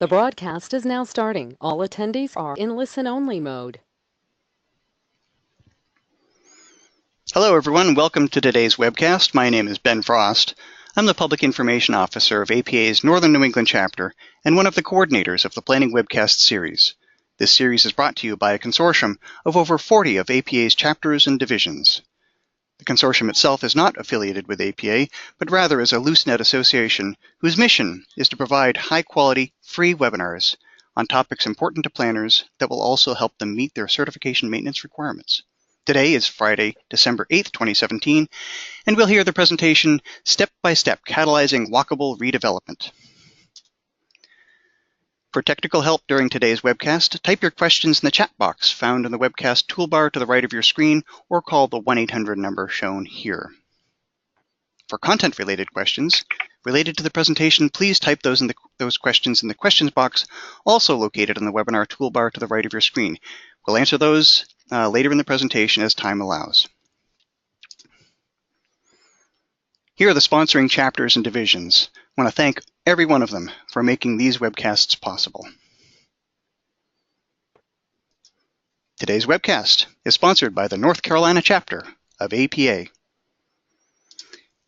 The broadcast is now starting. All attendees are in listen-only mode. Hello everyone, welcome to today's webcast. My name is Ben Frost. I'm the Public Information Officer of APA's Northern New England chapter and one of the coordinators of the Planning Webcast series. This series is brought to you by a consortium of over 40 of APA's chapters and divisions. The consortium itself is not affiliated with APA, but rather is a loose-net association whose mission is to provide high-quality, free webinars on topics important to planners that will also help them meet their certification maintenance requirements. Today is Friday, December 8th, 2017, and we'll hear the presentation, Step-by-Step Catalyzing Walkable Redevelopment. For technical help during today's webcast, type your questions in the chat box found in the webcast toolbar to the right of your screen or call the 1-800 number shown here. For content-related questions related to the presentation, please type those questions in the questions box also located in the webinar toolbar to the right of your screen. We'll answer those later in the presentation as time allows. Here are the sponsoring chapters and divisions. I want to thank every one of them for making these webcasts possible. Today's webcast is sponsored by the North Carolina chapter of APA.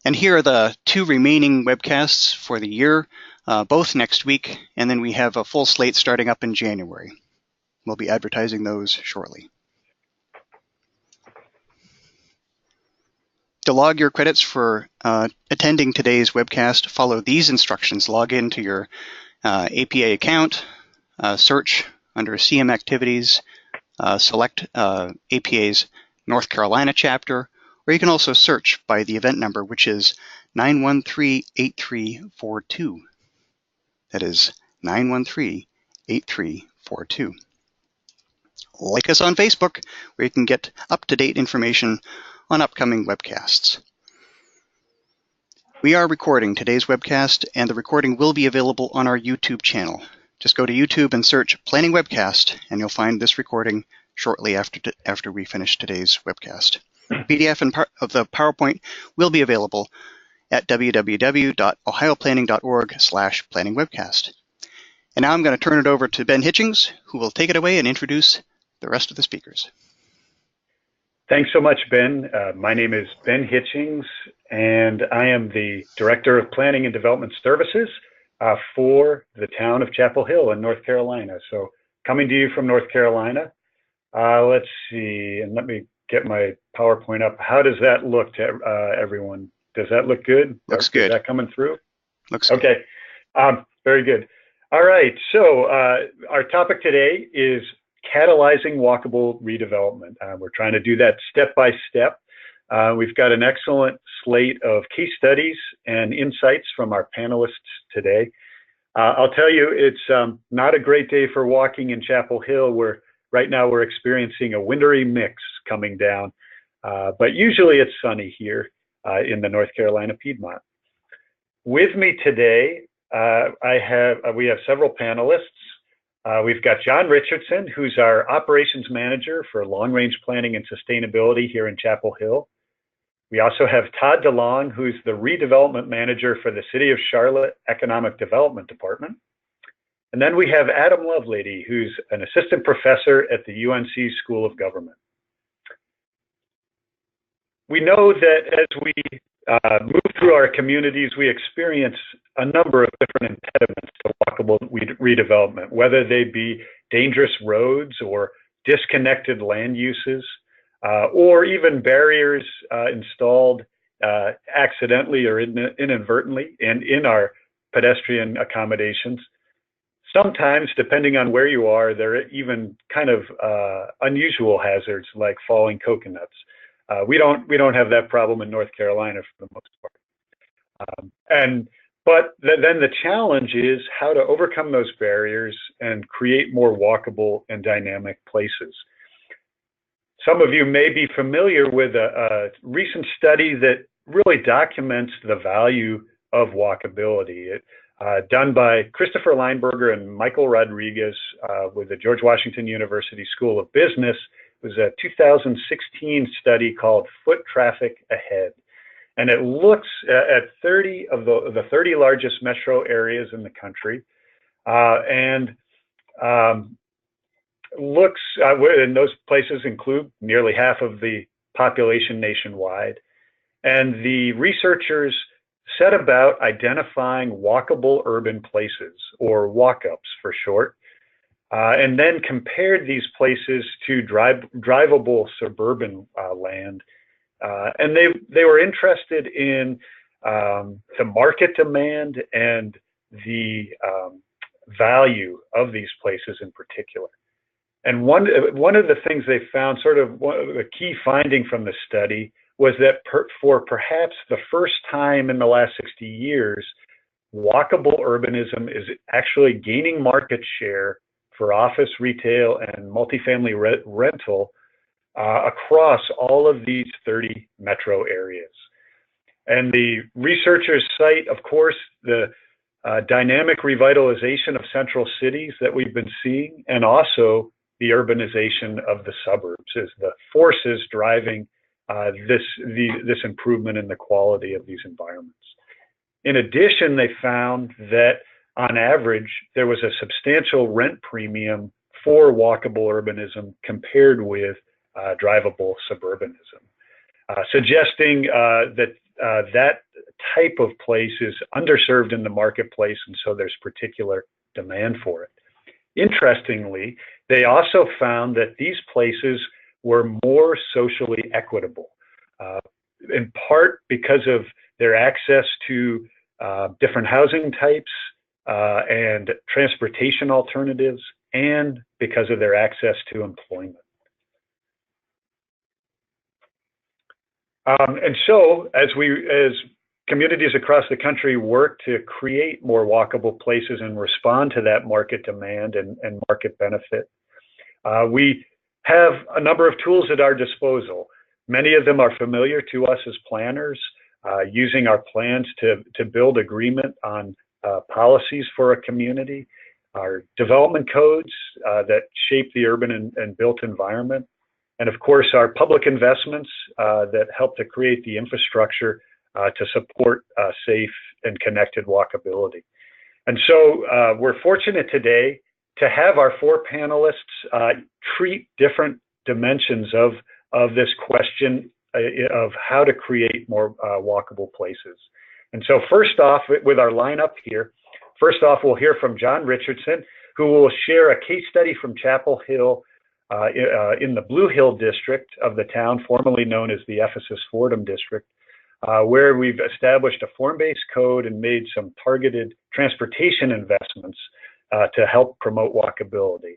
And here are the two remaining webcasts for the year, both next week, and then we have a full slate starting up in January. We'll be advertising those shortly. To log your credits for attending today's webcast, follow these instructions. Log into your APA account, search under CM Activities, select APA's North Carolina chapter, or you can also search by the event number, which is 913-8342. That is 913-8342. Like us on Facebook, where you can get up-to-date information on upcoming webcasts. We are recording today's webcast, and the recording will be available on our YouTube channel. Just go to YouTube and search Planning Webcast, and you'll find this recording shortly after we finish today's webcast. PDF of the PowerPoint will be available at www.ohioplanning.org/planningwebcast. And now I'm going to turn it over to Ben Hitchings, who will take it away and introduce the rest of the speakers. Thanks so much, Ben. My name is Ben Hitchings, and I am the Director of Planning and Development Services for the town of Chapel Hill in North Carolina. So coming to you from North Carolina, let's see, and let me get my PowerPoint up. How does that look to everyone? Does that look good? Looks good. Is that coming through? Looks good. Okay, very good. All right, so our topic today is catalyzing walkable redevelopment. We're trying to do that step by step. We've got an excellent slate of case studies and insights from our panelists today. I'll tell you, it's not a great day for walking in Chapel Hill, where right now we're experiencing a wintry mix coming down, but usually it's sunny here in the North Carolina Piedmont. With me today, we have several panelists. We've got John Richardson, who's our operations manager for long-range planning and sustainability here in Chapel Hill. We also have Todd DeLong, who's the redevelopment manager for the City of Charlotte Economic Development Department. And then we have Adam Lovelady, who's an assistant professor at the UNC School of Government. We know that as we move through our communities, we experience a number of different impediments to walkable redevelopment, whether they be dangerous roads or disconnected land uses, or even barriers installed accidentally or inadvertently in our pedestrian accommodations. Sometimes, depending on where you are, there are even kind of unusual hazards like falling coconuts. We don't have that problem in North Carolina for the most part. But then the challenge is how to overcome those barriers and create more walkable and dynamic places. Some of you may be familiar with a recent study that really documents the value of walkability. Done by Christopher Lineberger and Michael Rodriguez with the George Washington University School of Business. It was a 2016 study called Foot Traffic Ahead. And it looks at 30 of the 30 largest metro areas in the country. and looks, and those places include nearly half of the population nationwide. And the researchers set about identifying walkable urban places, or walk-ups for short, and then compared these places to drivable suburban land. And they were interested in the market demand and the value of these places in particular. And one of the things they found, sort of a key finding from the study, was that for perhaps the first time in the last 60 years, walkable urbanism is actually gaining market share for office, retail, and multifamily rental across all of these 30 metro areas. And the researchers cite, of course, the dynamic revitalization of central cities that we've been seeing, and also the urbanization of the suburbs as the forces driving this improvement in the quality of these environments. In addition, they found that on average, there was a substantial rent premium for walkable urbanism compared with drivable suburbanism, suggesting that that type of place is underserved in the marketplace, and so there's particular demand for it. Interestingly, they also found that these places were more socially equitable, in part because of their access to different housing types and transportation alternatives, and because of their access to employment. And so, as communities across the country work to create more walkable places and respond to that market demand and market benefit, we have a number of tools at our disposal. Many of them are familiar to us as planners, using our plans to build agreement on policies for a community, our development codes that shape the urban and built environment, and of course our public investments that help to create the infrastructure to support safe and connected walkability. And so we're fortunate today to have our four panelists treat different dimensions of this question of how to create more walkable places. And so first off, with our lineup here, first off, we'll hear from John Richardson, who will share a case study from Chapel Hill in the Blue Hill district of the town, formerly known as the Ephesus Fordham district, where we've established a form-based code and made some targeted transportation investments to help promote walkability.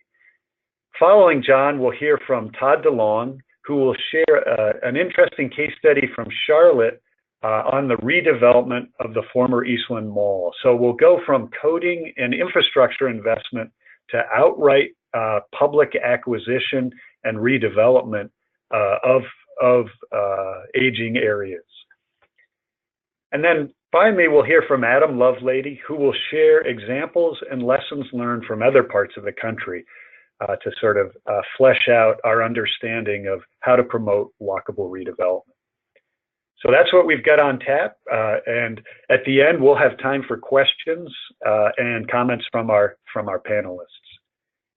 Following John, we'll hear from Todd DeLong, who will share an interesting case study from Charlotte on the redevelopment of the former Eastland Mall. So we'll go from coding and infrastructure investment to outright public acquisition and redevelopment of aging areas. And then finally, we'll hear from Adam Lovelady, who will share examples and lessons learned from other parts of the country to sort of flesh out our understanding of how to promote walkable redevelopment. So that's what we've got on tap. And at the end, we'll have time for questions and comments from our panelists.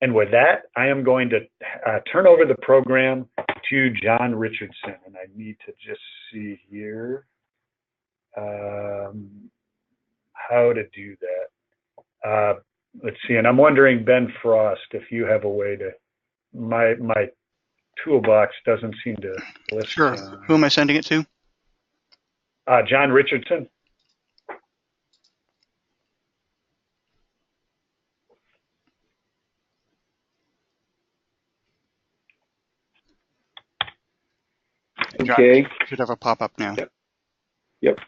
And with that, I am going to turn over the program to John Richardson. And I need to just see here how to do that. Let's see, and I'm wondering, Ben Frost, if you have a way to, my toolbox doesn't seem to list. Sure. Who am I sending it to? John Richardson. Okay. John should have a pop-up now. Yep.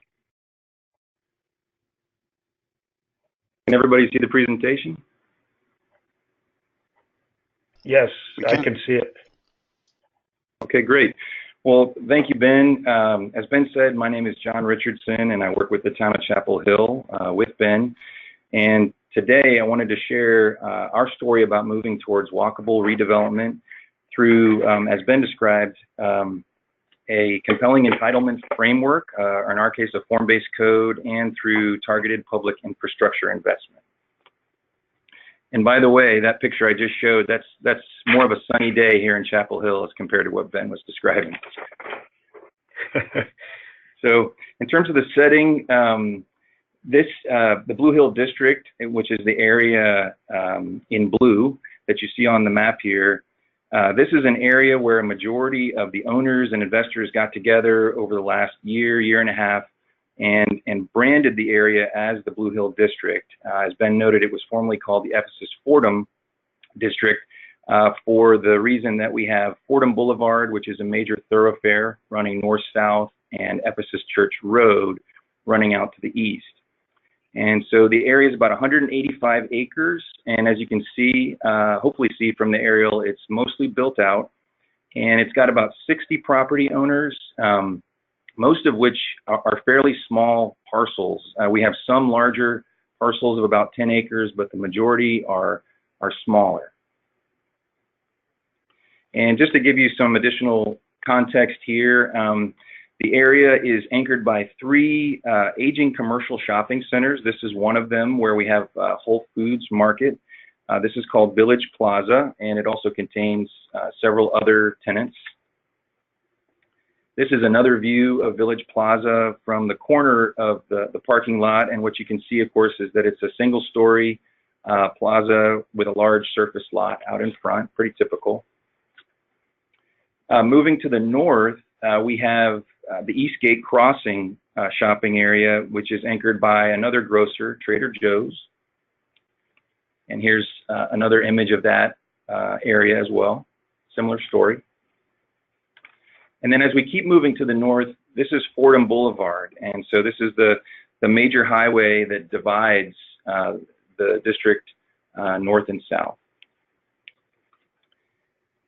Can everybody see the presentation? Yes, I can see it. Okay, great. Well, thank you, Ben. As Ben said, my name is John Richardson, and I work with the town of Chapel Hill with Ben. And today I wanted to share our story about moving towards walkable redevelopment through, as Ben described, a compelling entitlements framework, or in our case, a form-based code, and through targeted public infrastructure investment. And by the way, that picture I just showed, that's more of a sunny day here in Chapel Hill as compared to what Ben was describing. So in terms of the setting, the Blue Hill District, which is the area in blue that you see on the map here, this is an area where a majority of the owners and investors got together over the last year and a half and branded the area as the Blue Hill District. As Ben noted, it was formerly called the Ephesus Fordham District for the reason that we have Fordham Boulevard, which is a major thoroughfare running north-south, and Ephesus Church Road running out to the east. And so the area is about 185 acres, and as you can see, hopefully see from the aerial, it's mostly built out, and it's got about 60 property owners, most of which are fairly small parcels. We have some larger parcels of about 10 acres, but the majority are smaller. And just to give you some additional context here, the area is anchored by 3 aging commercial shopping centers. This is one of them where we have Whole Foods Market. This is called Village Plaza, and it also contains several other tenants. This is another view of Village Plaza from the corner of the parking lot, and what you can see, of course, is that it's a single-story plaza with a large surface lot out in front, pretty typical. Moving to the north, we have the Eastgate Crossing shopping area, which is anchored by another grocer, Trader Joe's. And here's another image of that area as well, similar story. And then as we keep moving to the north, this is Fordham Boulevard. And so this is the major highway that divides the district north and south.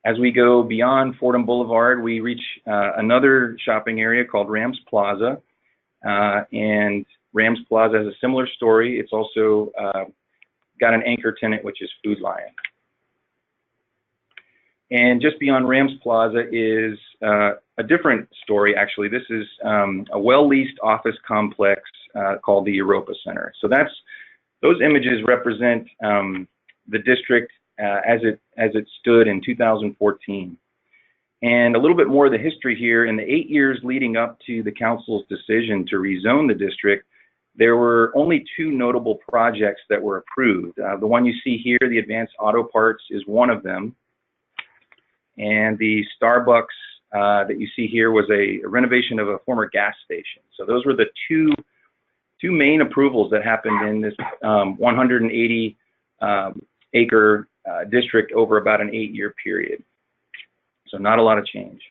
As we go beyond Fordham Boulevard, we reach another shopping area called Rams Plaza. And Rams Plaza has a similar story. It's also got an anchor tenant, which is Food Lion. And just beyond Rams Plaza is a different story, actually. This is a well-leased office complex called the Europa Center. So those images represent the district as it stood in 2014. And a little bit more of the history here. In the 8 years leading up to the council's decision to rezone the district, there were only 2 notable projects that were approved. The one you see here, the Advanced Auto Parts, is one of them. And the Starbucks that you see here was a renovation of a former gas station. So those were the two main approvals that happened in this 180 acre district over about an 8-year period. So not a lot of change.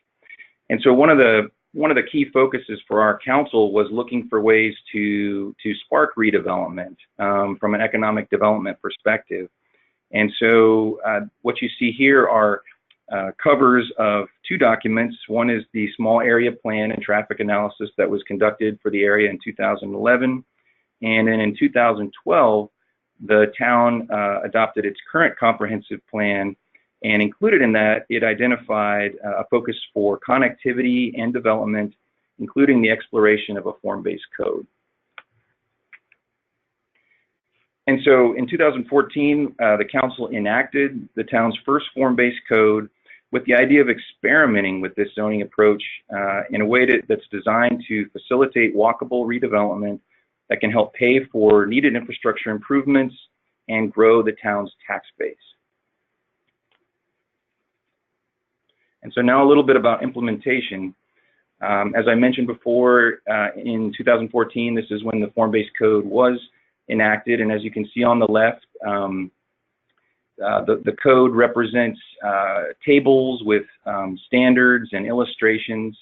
And so one of the key focuses for our council was looking for ways to spark redevelopment from an economic development perspective. And so what you see here are covers of 2 documents. One is the small area plan and traffic analysis that was conducted for the area in 2011. And then in 2012, the town adopted its current comprehensive plan, and included in that, it identified a focus for connectivity and development, including the exploration of a form-based code. And so in 2014, the council enacted the town's first form-based code with the idea of experimenting with this zoning approach in a way that's designed to facilitate walkable redevelopment that can help pay for needed infrastructure improvements and grow the town's tax base. And so now a little bit about implementation. As I mentioned before, in 2014, this is when the form-based code was enacted, and as you can see on the left, the code represents tables with standards and illustrations,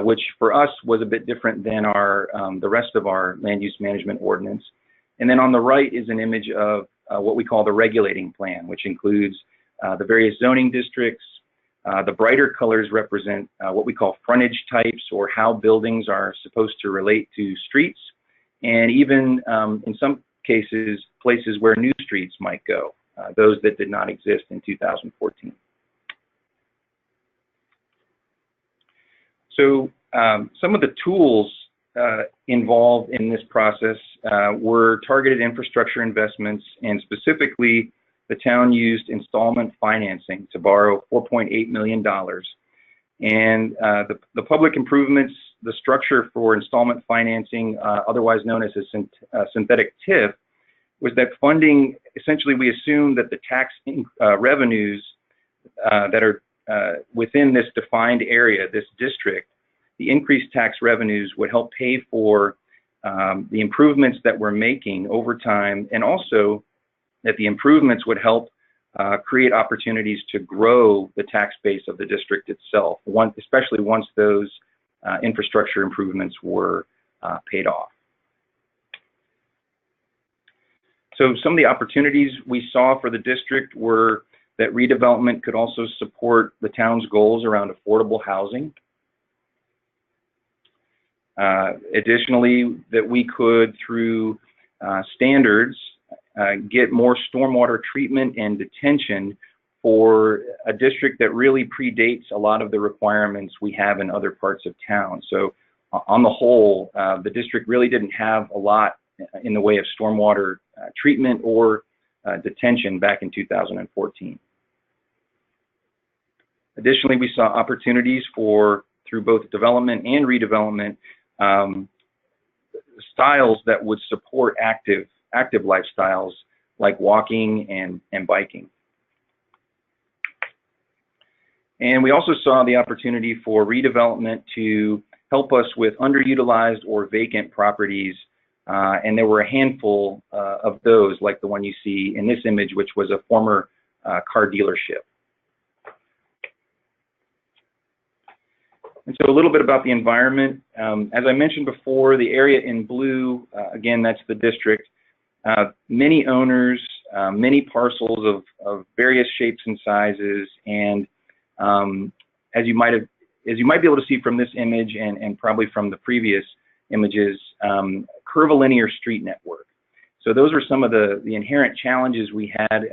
which for us was a bit different than the rest of our land use management ordinance. And then on the right is an image of what we call the regulating plan, which includes the various zoning districts. The brighter colors represent what we call frontage types, or how buildings are supposed to relate to streets, and even in some cases, places where new streets might go, those that did not exist in 2014. So some of the tools involved in this process were targeted infrastructure investments, and specifically the town used installment financing to borrow $4.8 million. And the public improvements, the structure for installment financing, otherwise known as a synthetic TIF, was that funding, essentially we assumed that the tax revenues that are within this defined area, this district, the increased tax revenues would help pay for the improvements that we're making over time, and also that the improvements would help create opportunities to grow the tax base of the district itself, especially once those infrastructure improvements were paid off. So some of the opportunities we saw for the district were that redevelopment could also support the town's goals around affordable housing. Additionally, that we could, through standards, get more stormwater treatment and detention for a district that really predates a lot of the requirements we have in other parts of town. So on the whole, the district really didn't have a lot in the way of stormwater treatment or detention back in 2014. Additionally, we saw opportunities through both development and redevelopment, styles that would support active lifestyles like walking and biking. And we also saw the opportunity for redevelopment to help us with underutilized or vacant properties, and there were a handful of those, like the one you see in this image, which was a former car dealership. And so a little bit about the environment. As I mentioned before, the area in blue, again, that's the district. Many owners, many parcels of various shapes and sizes, and as you might be able to see from this image and probably from the previous images, curvilinear street network. So those are some of the inherent challenges we had.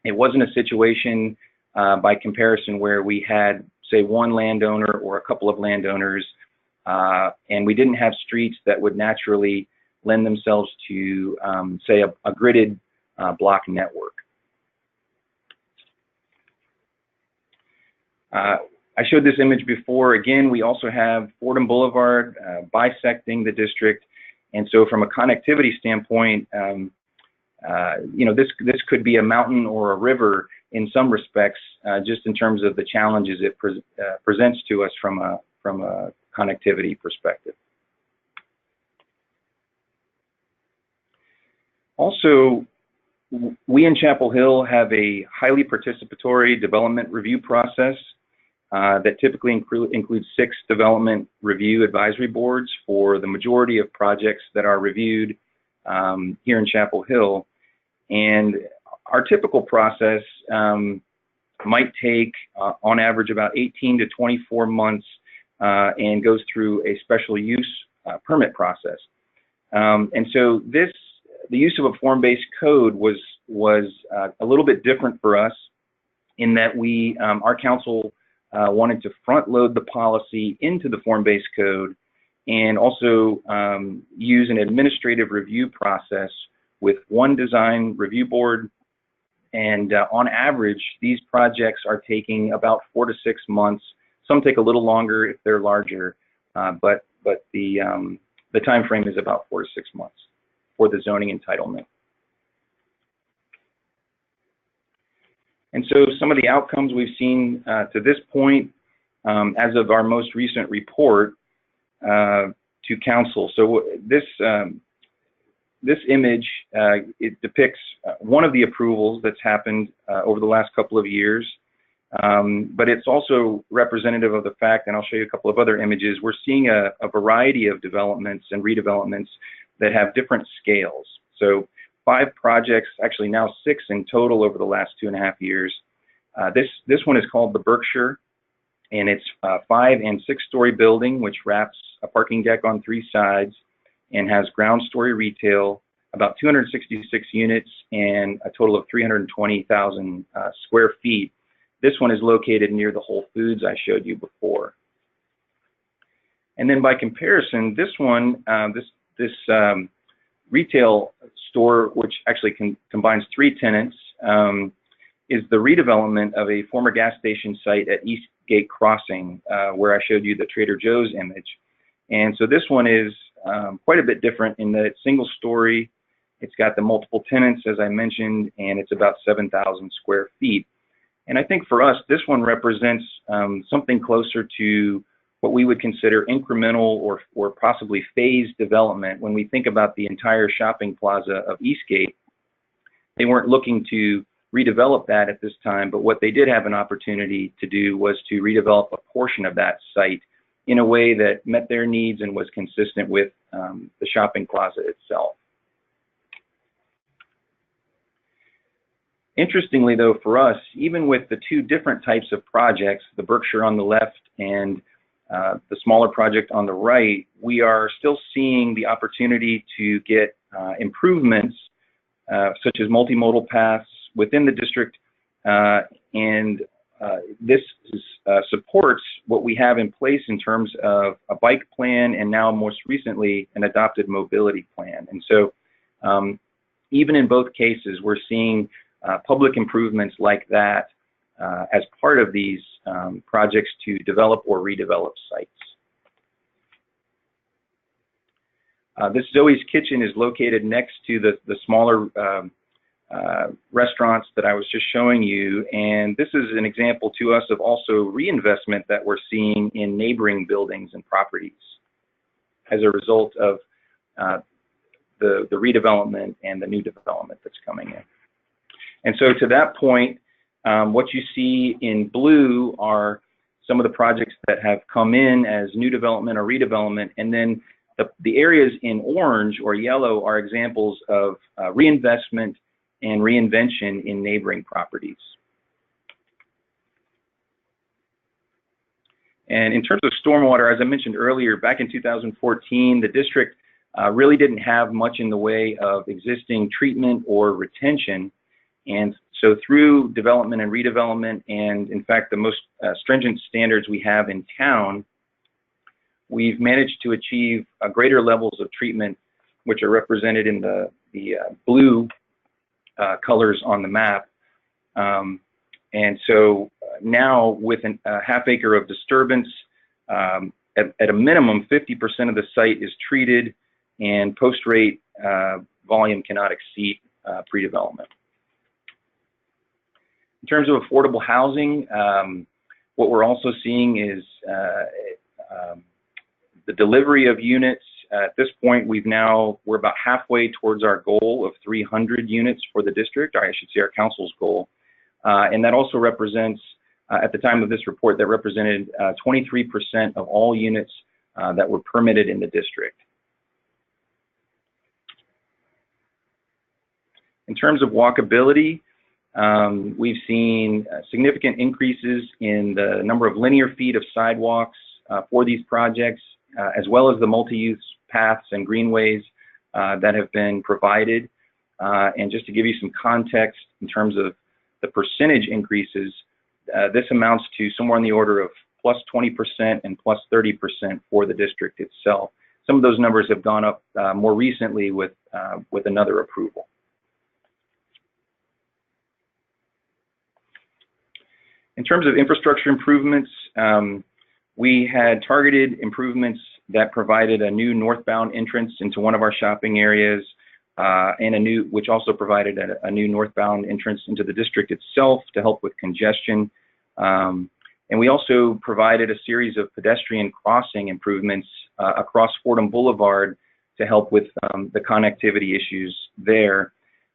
It wasn't a situation by comparison where we had, say, one landowner or a couple of landowners, and we didn't have streets that would naturally lend themselves to, say, a gridded block network. I showed this image before. Again, we also have Fordham Boulevard bisecting the district, and so from a connectivity standpoint, you know, this could be a mountain or a river in some respects, just in terms of the challenges it presents to us from a connectivity perspective. Also, we in Chapel Hill have a highly participatory development review process that typically includes 6 development review advisory boards for the majority of projects that are reviewed here in Chapel Hill. And our typical process might take, on average, about 18 to 24 months and goes through a special use permit process. And so the use of a form-based code was a little bit different for us in that our council wanted to front load the policy into the form-based code and also use an administrative review process with one design review board. And on average, these projects are taking about 4 to 6 months. Some take a little longer if they're larger, but the time frame is about 4 to 6 months for the zoning entitlement. And so some of the outcomes we've seen to this point, as of our most recent report to council. So this image, it depicts one of the approvals that's happened over the last couple of years, but it's also representative of the fact, and I'll show you a couple of other images, we're seeing a variety of developments and redevelopments that have different scales. So 5 projects, actually now 6 in total over the last 2.5 years. This one is called the Berkshire, and it's a 5- and 6-story building which wraps a parking deck on 3 sides and has ground story retail, about 266 units and a total of 320,000 square feet. This one is located near the Whole Foods I showed you before. And then by comparison, this one, this retail store, which actually combines 3 tenants, is the redevelopment of a former gas station site at Eastgate Crossing, where I showed you the Trader Joe's image. And so this one is quite a bit different in that it's single story. It's got the multiple tenants, as I mentioned, and it's about 7,000 square feet. And I think for us, this one represents something closer to what we would consider incremental or possibly phased development. When we think about the entire shopping plaza of Eastgate, they weren't looking to redevelop that at this time, but what they did have an opportunity to do was to redevelop a portion of that site in a way that met their needs and was consistent with the shopping plaza itself. Interestingly, though, for us, even with the two different types of projects, the Berkshire on the left and the smaller project on the right, we are still seeing the opportunity to get improvements such as multimodal paths within the district, and this supports what we have in place in terms of a bike plan and now most recently an adopted mobility plan. And so even in both cases, we're seeing public improvements like that as part of these projects to develop or redevelop sites. This Zoe's Kitchen is located next to the smaller restaurants that I was just showing you, and this is an example to us of also reinvestment that we're seeing in neighboring buildings and properties as a result of the redevelopment and the new development that's coming in. And so to that point, what you see in blue are some of the projects that have come in as new development or redevelopment, and then the areas in orange or yellow are examples of reinvestment and reinvention in neighboring properties. And in terms of stormwater, as I mentioned earlier, back in 2014, the district really didn't have much in the way of existing treatment or retention. And so through development and redevelopment, and in fact, the most stringent standards we have in town, we've managed to achieve greater levels of treatment, which are represented in the blue colors on the map. And so now with a half acre of disturbance, at a minimum, 50% of the site is treated, and post-rate volume cannot exceed pre-development. In terms of affordable housing, what we're also seeing is the delivery of units. At this point, we're about halfway towards our goal of 300 units for the district, or I should say our council's goal. And that also represents, at the time of this report, that represented 23% of all units that were permitted in the district. In terms of walkability, we've seen significant increases in the number of linear feet of sidewalks for these projects, as well as the multi-use paths and greenways that have been provided. And just to give you some context in terms of the percentage increases, this amounts to somewhere in the order of plus 20% and plus 30% for the district itself. Some of those numbers have gone up more recently with another approval. In terms of infrastructure improvements, we had targeted improvements that provided a new northbound entrance into one of our shopping areas, and which also provided a new northbound entrance into the district itself to help with congestion. And we also provided a series of pedestrian crossing improvements across Fordham Boulevard to help with the connectivity issues there.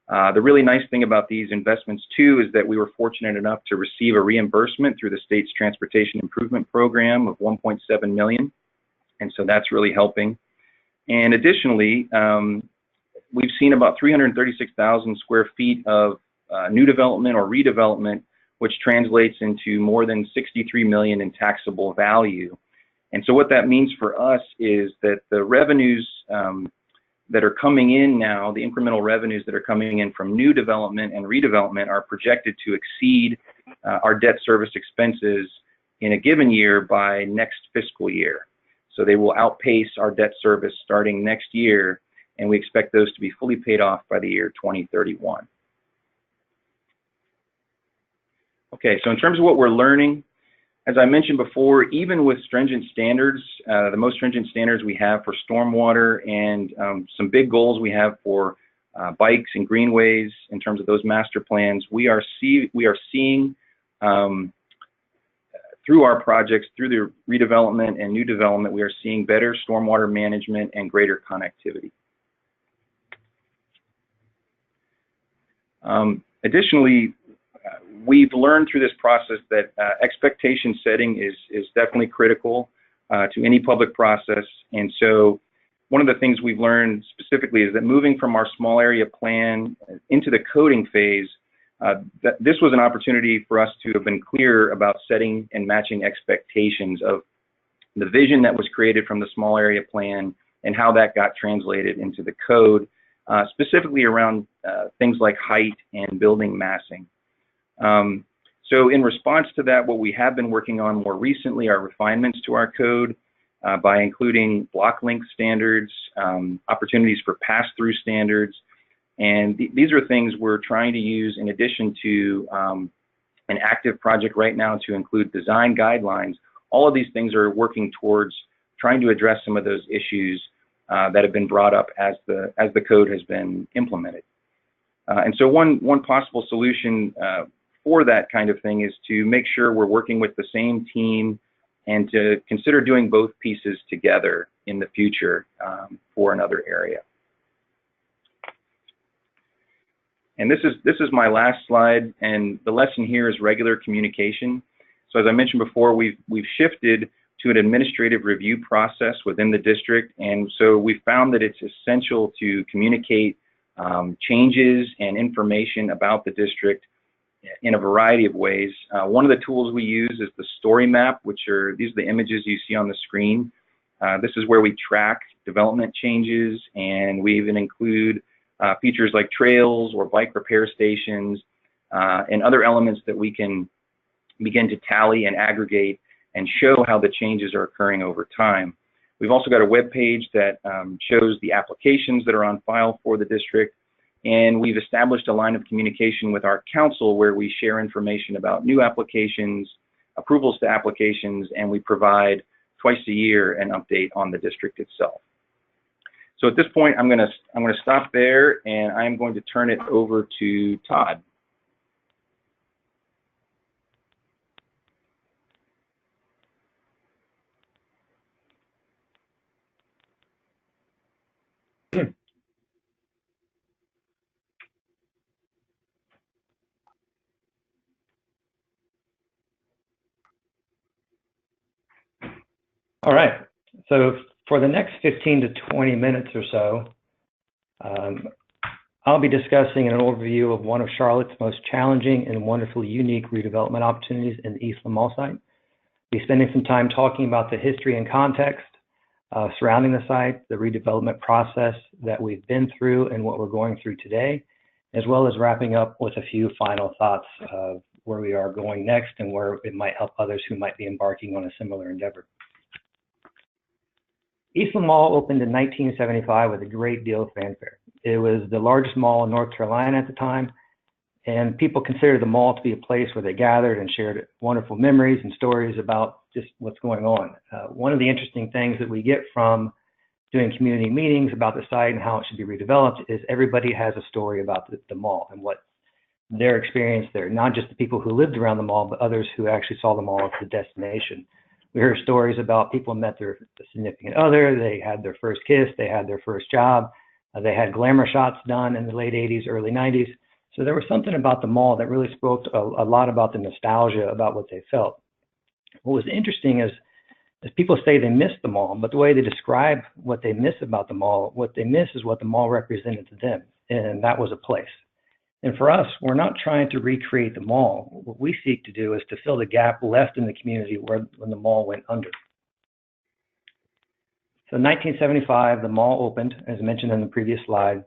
The really nice thing about these investments too is that we were fortunate enough to receive a reimbursement through the state's transportation improvement program of $1.7 million, and so that's really helping. And additionally, we've seen about 336,000 square feet of new development or redevelopment, which translates into more than $63 million in taxable value. And so what that means for us is that the revenues that are coming in now, the incremental revenues that are coming in from new development and redevelopment, are projected to exceed our debt service expenses in a given year by next fiscal year. So they will outpace our debt service starting next year, and we expect those to be fully paid off by the year 2031. Okay, so in terms of what we're learning, as I mentioned before, even with stringent standards, the most stringent standards we have for stormwater and some big goals we have for bikes and greenways in terms of those master plans, we are seeing through our projects, through the redevelopment and new development, we are seeing better stormwater management and greater connectivity. Additionally, we've learned through this process that expectation setting is definitely critical to any public process. And so one of the things we've learned specifically is that moving from our small area plan into the coding phase, that this was an opportunity for us to have been clear about setting and matching expectations of the vision that was created from the small area plan and how that got translated into the code, specifically around things like height and building massing. So in response to that, what we have been working on more recently are refinements to our code by including block length standards, opportunities for pass-through standards, and these are things we're trying to use in addition to an active project right now to include design guidelines. All of these things are working towards trying to address some of those issues that have been brought up as the code has been implemented. And so one possible solution for that kind of thing is to make sure we're working with the same team and to consider doing both pieces together in the future for another area. And this is my last slide, and the lesson here is regular communication. So as I mentioned before, we've shifted to an administrative review process within the district, and so we found that it's essential to communicate changes and information about the district in a variety of ways. One of the tools we use is the story map, these are the images you see on the screen. This is where we track development changes, and we even include features like trails or bike repair stations and other elements that we can begin to tally and aggregate and show how the changes are occurring over time. We've also got a web page that shows the applications that are on file for the district, and we've established a line of communication with our council where we share information about new applications, approvals to applications, and we provide twice a year an update on the district itself. So at this point, I'm going to stop there, and I'm going to turn it over to Todd. All right, so for the next 15 to 20 minutes or so, I'll be discussing an overview of one of Charlotte's most challenging and wonderfully unique redevelopment opportunities in the East Lamar site. I'll be spending some time talking about the history and context surrounding the site, the redevelopment process that we've been through and what we're going through today, as well as wrapping up with a few final thoughts of where we are going next and where it might help others who might be embarking on a similar endeavor. East Lamar opened in 1975 with a great deal of fanfare. It was the largest mall in North Carolina at the time, and people considered the mall to be a place where they gathered and shared wonderful memories and stories about just what's going on. One of the interesting things that we get from doing community meetings about the site and how it should be redeveloped is everybody has a story about the mall and what their experience there, not just the people who lived around the mall, but others who actually saw the mall as the destination. We heard stories about people met their significant other, they had their first kiss, they had their first job, they had glamour shots done in the late 80s, early 90s. So there was something about the mall that really spoke a lot about the nostalgia about what they felt. What was interesting is people say they miss the mall, but the way they describe what they miss about the mall, what they miss is what the mall represented to them, and that was a place. And for us, we're not trying to recreate the mall. What we seek to do is to fill the gap left in the community when the mall went under. So in 1975, the mall opened, as mentioned in the previous slide.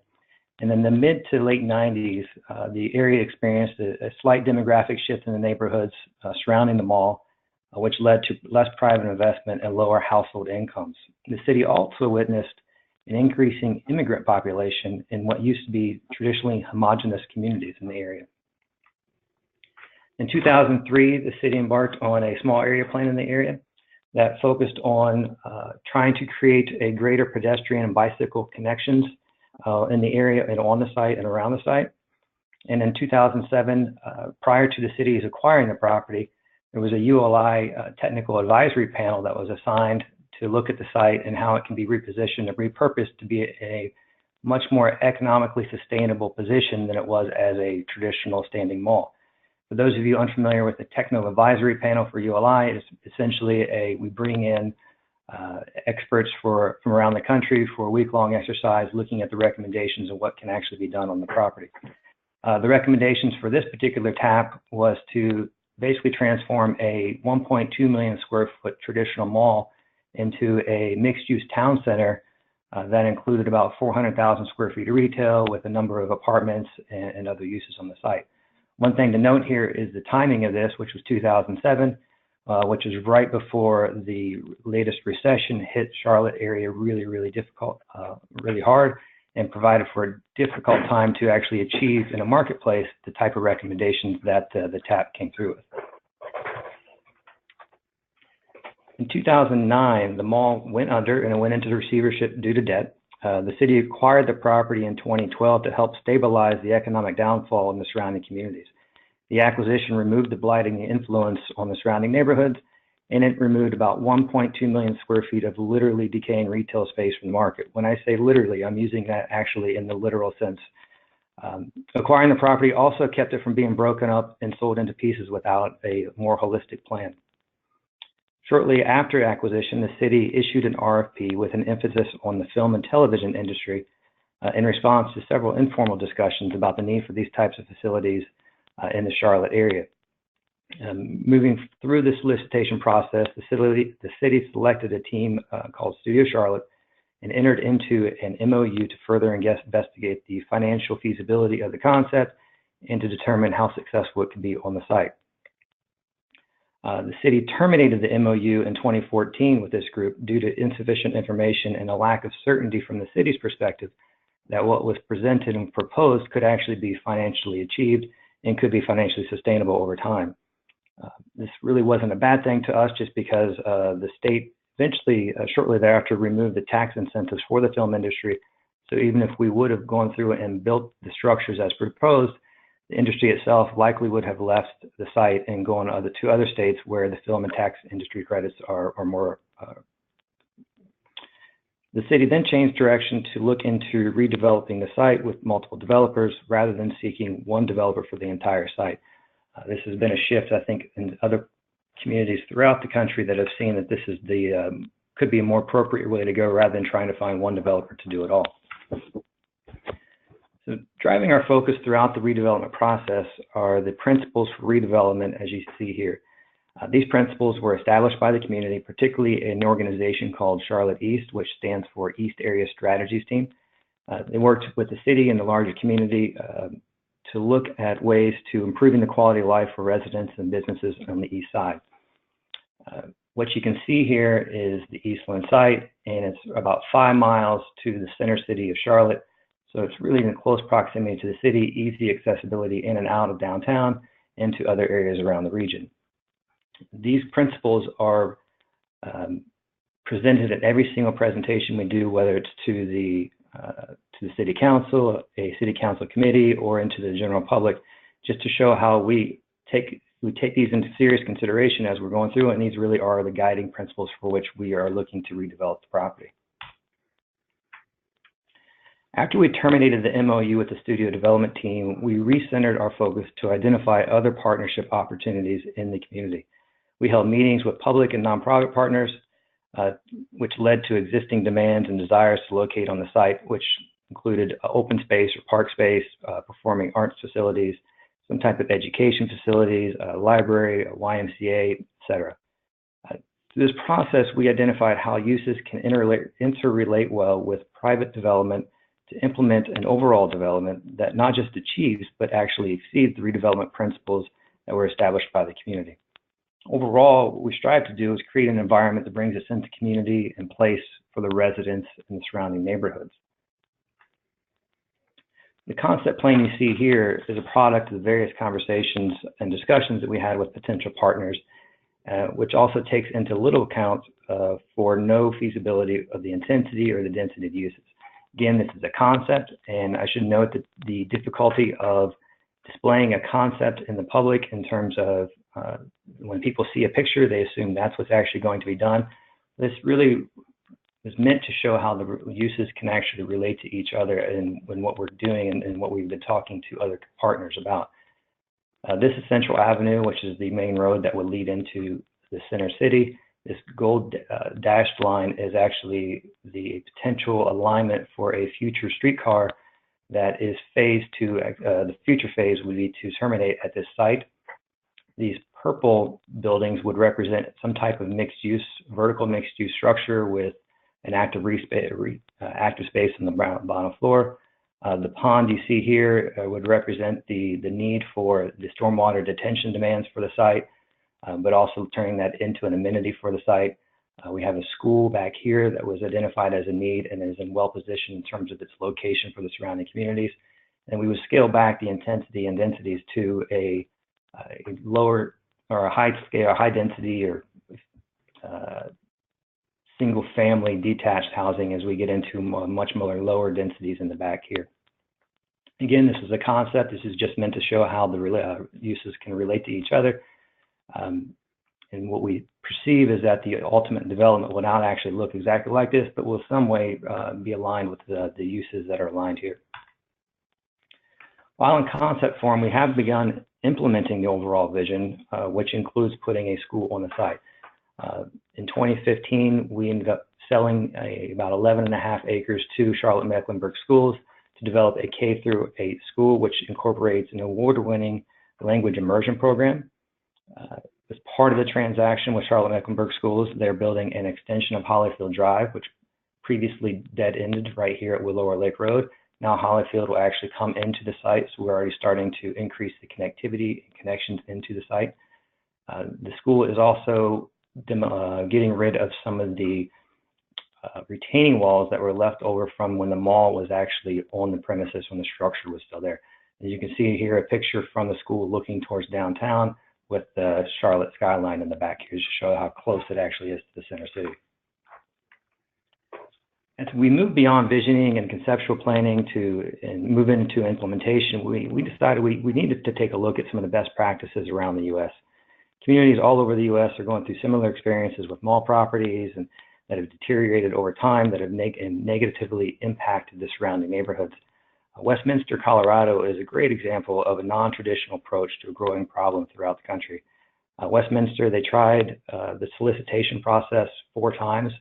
And in the mid to late 90s, the area experienced a slight demographic shift in the neighborhoods surrounding the mall, which led to less private investment and lower household incomes. The city also witnessed an increasing immigrant population in what used to be traditionally homogeneous communities in the area. In 2003, the city embarked on a small area plan in the area that focused on trying to create a greater pedestrian and bicycle connections in the area and on the site and around the site. And in 2007, prior to the city's acquiring the property, there was a ULI technical advisory panel that was assigned to look at the site and how it can be repositioned and repurposed to be a much more economically sustainable position than it was as a traditional standing mall. For those of you unfamiliar with the technical advisory panel for ULI, it's essentially we bring in experts from around the country for a week-long exercise looking at the recommendations of what can actually be done on the property. The recommendations for this particular TAP was to basically transform a 1.2 million square foot traditional mall into a mixed-use town center that included about 400,000 square feet of retail with a number of apartments and other uses on the site. One thing to note here is the timing of this, which was 2007, which is right before the latest recession hit Charlotte area really difficult, really hard, and provided for a difficult time to actually achieve in a marketplace the type of recommendations that the TAP came through with. In 2009, the mall went under and it went into receivership due to debt. The city acquired the property in 2012 to help stabilize the economic downfall in the surrounding communities. The acquisition removed the blighting influence on the surrounding neighborhoods, and it removed about 1.2 million square feet of literally decaying retail space from the market. When I say literally, I'm using that actually in the literal sense. Acquiring the property also kept it from being broken up and sold into pieces without a more holistic plan. Shortly after acquisition, the city issued an RFP with an emphasis on the film and television industry in response to several informal discussions about the need for these types of facilities in the Charlotte area. Moving through the solicitation process, the city selected a team called Studio Charlotte and entered into an MOU to further investigate the financial feasibility of the concept and to determine how successful it could be on the site. The city terminated the MOU in 2014 with this group due to insufficient information and a lack of certainty from the city's perspective that what was presented and proposed could actually be financially achieved and could be financially sustainable over time. This really wasn't a bad thing to us just because the state eventually, shortly thereafter, removed the tax incentives for the film industry. So even if we would have gone through and built the structures as proposed, the industry itself likely would have left the site and gone to other states where the film and tax industry credits are more. The city then changed direction to look into redeveloping the site with multiple developers rather than seeking one developer for the entire site. This has been a shift, I think, in other communities throughout the country that have seen that this is could be a more appropriate way to go rather than trying to find one developer to do it all. So driving our focus throughout the redevelopment process are the principles for redevelopment, as you see here. These principles were established by the community, particularly an organization called Charlotte East, which stands for East Area Strategies Team. They worked with the city and the larger community to look at ways to improving the quality of life for residents and businesses on the east side. What you can see here is the Eastland site, and it's about 5 miles to the center city of Charlotte. So it's really in close proximity to the city, easy accessibility in and out of downtown and to other areas around the region. These principles are presented at every single presentation we do, whether it's to the city council, a city council committee, or into the general public, just to show how we take these into serious consideration as we're going through, and these really are the guiding principles for which we are looking to redevelop the property. After we terminated the MOU with the studio development team, we recentered our focus to identify other partnership opportunities in the community. We held meetings with public and nonprofit partners, which led to existing demands and desires to locate on the site, which included open space or park space, performing arts facilities, some type of education facilities, a library, a YMCA, etc. Through this process, we identified how uses can interrelate well with private development to implement an overall development that not just achieves, but actually exceeds the redevelopment principles that were established by the community. Overall, what we strive to do is create an environment that brings a sense of community and place for the residents in the surrounding neighborhoods. The concept plan you see here is a product of the various conversations and discussions that we had with potential partners, which also takes into little account for no feasibility of the intensity or the density of uses. Again, this is a concept, and I should note that the difficulty of displaying a concept in the public in terms of when people see a picture, they assume that's what's actually going to be done. This really is meant to show how the uses can actually relate to each other and what we're doing and what we've been talking to other partners about. This is Central Avenue, which is the main road that would lead into the center city. This gold dashed line is actually the potential alignment for a future streetcar that is phased to, the future phase would be to terminate at this site. These purple buildings would represent some type of mixed use, vertical mixed use structure with an active space on the bottom floor. The pond you see here would represent the need for the stormwater detention demands for the site, but also turning that into an amenity for the site. We have a school back here that was identified as a need and is in well positioned in terms of its location for the surrounding communities. And we would scale back the intensity and densities to a lower or a high scale, high density or single family detached housing as we get into much more lower densities in the back here. Again, this is a concept. This is just meant to show how the uses can relate to each other. And what we perceive is that the ultimate development will not actually look exactly like this, but will some way be aligned with the uses that are aligned here. While in concept form, we have begun implementing the overall vision, which includes putting a school on the site. In 2015, we ended up selling about 11.5 acres to Charlotte Mecklenburg Schools to develop a K-8 school, which incorporates an award-winning language immersion program. As part of the transaction with Charlotte Mecklenburg Schools, they're building an extension of Hollyfield Drive, which previously dead-ended right here at Willow Lake Road. Now Hollyfield will actually come into the site, so we're already starting to increase the connectivity and connections into the site. The school is also getting rid of some of the retaining walls that were left over from when the mall was actually on the premises when the structure was still there. As you can see here, a picture from the school looking towards downtown with the Charlotte skyline in the back here to show how close it actually is to the center city. As we move beyond visioning and conceptual planning and move into implementation, we decided we needed to take a look at some of the best practices around the U.S. Communities all over the U.S. are going through similar experiences with mall properties and that have deteriorated over time, that have negatively impacted the surrounding neighborhoods. Westminster, Colorado is a great example of a non-traditional approach to a growing problem throughout the country. Westminster, they tried the solicitation process 4 times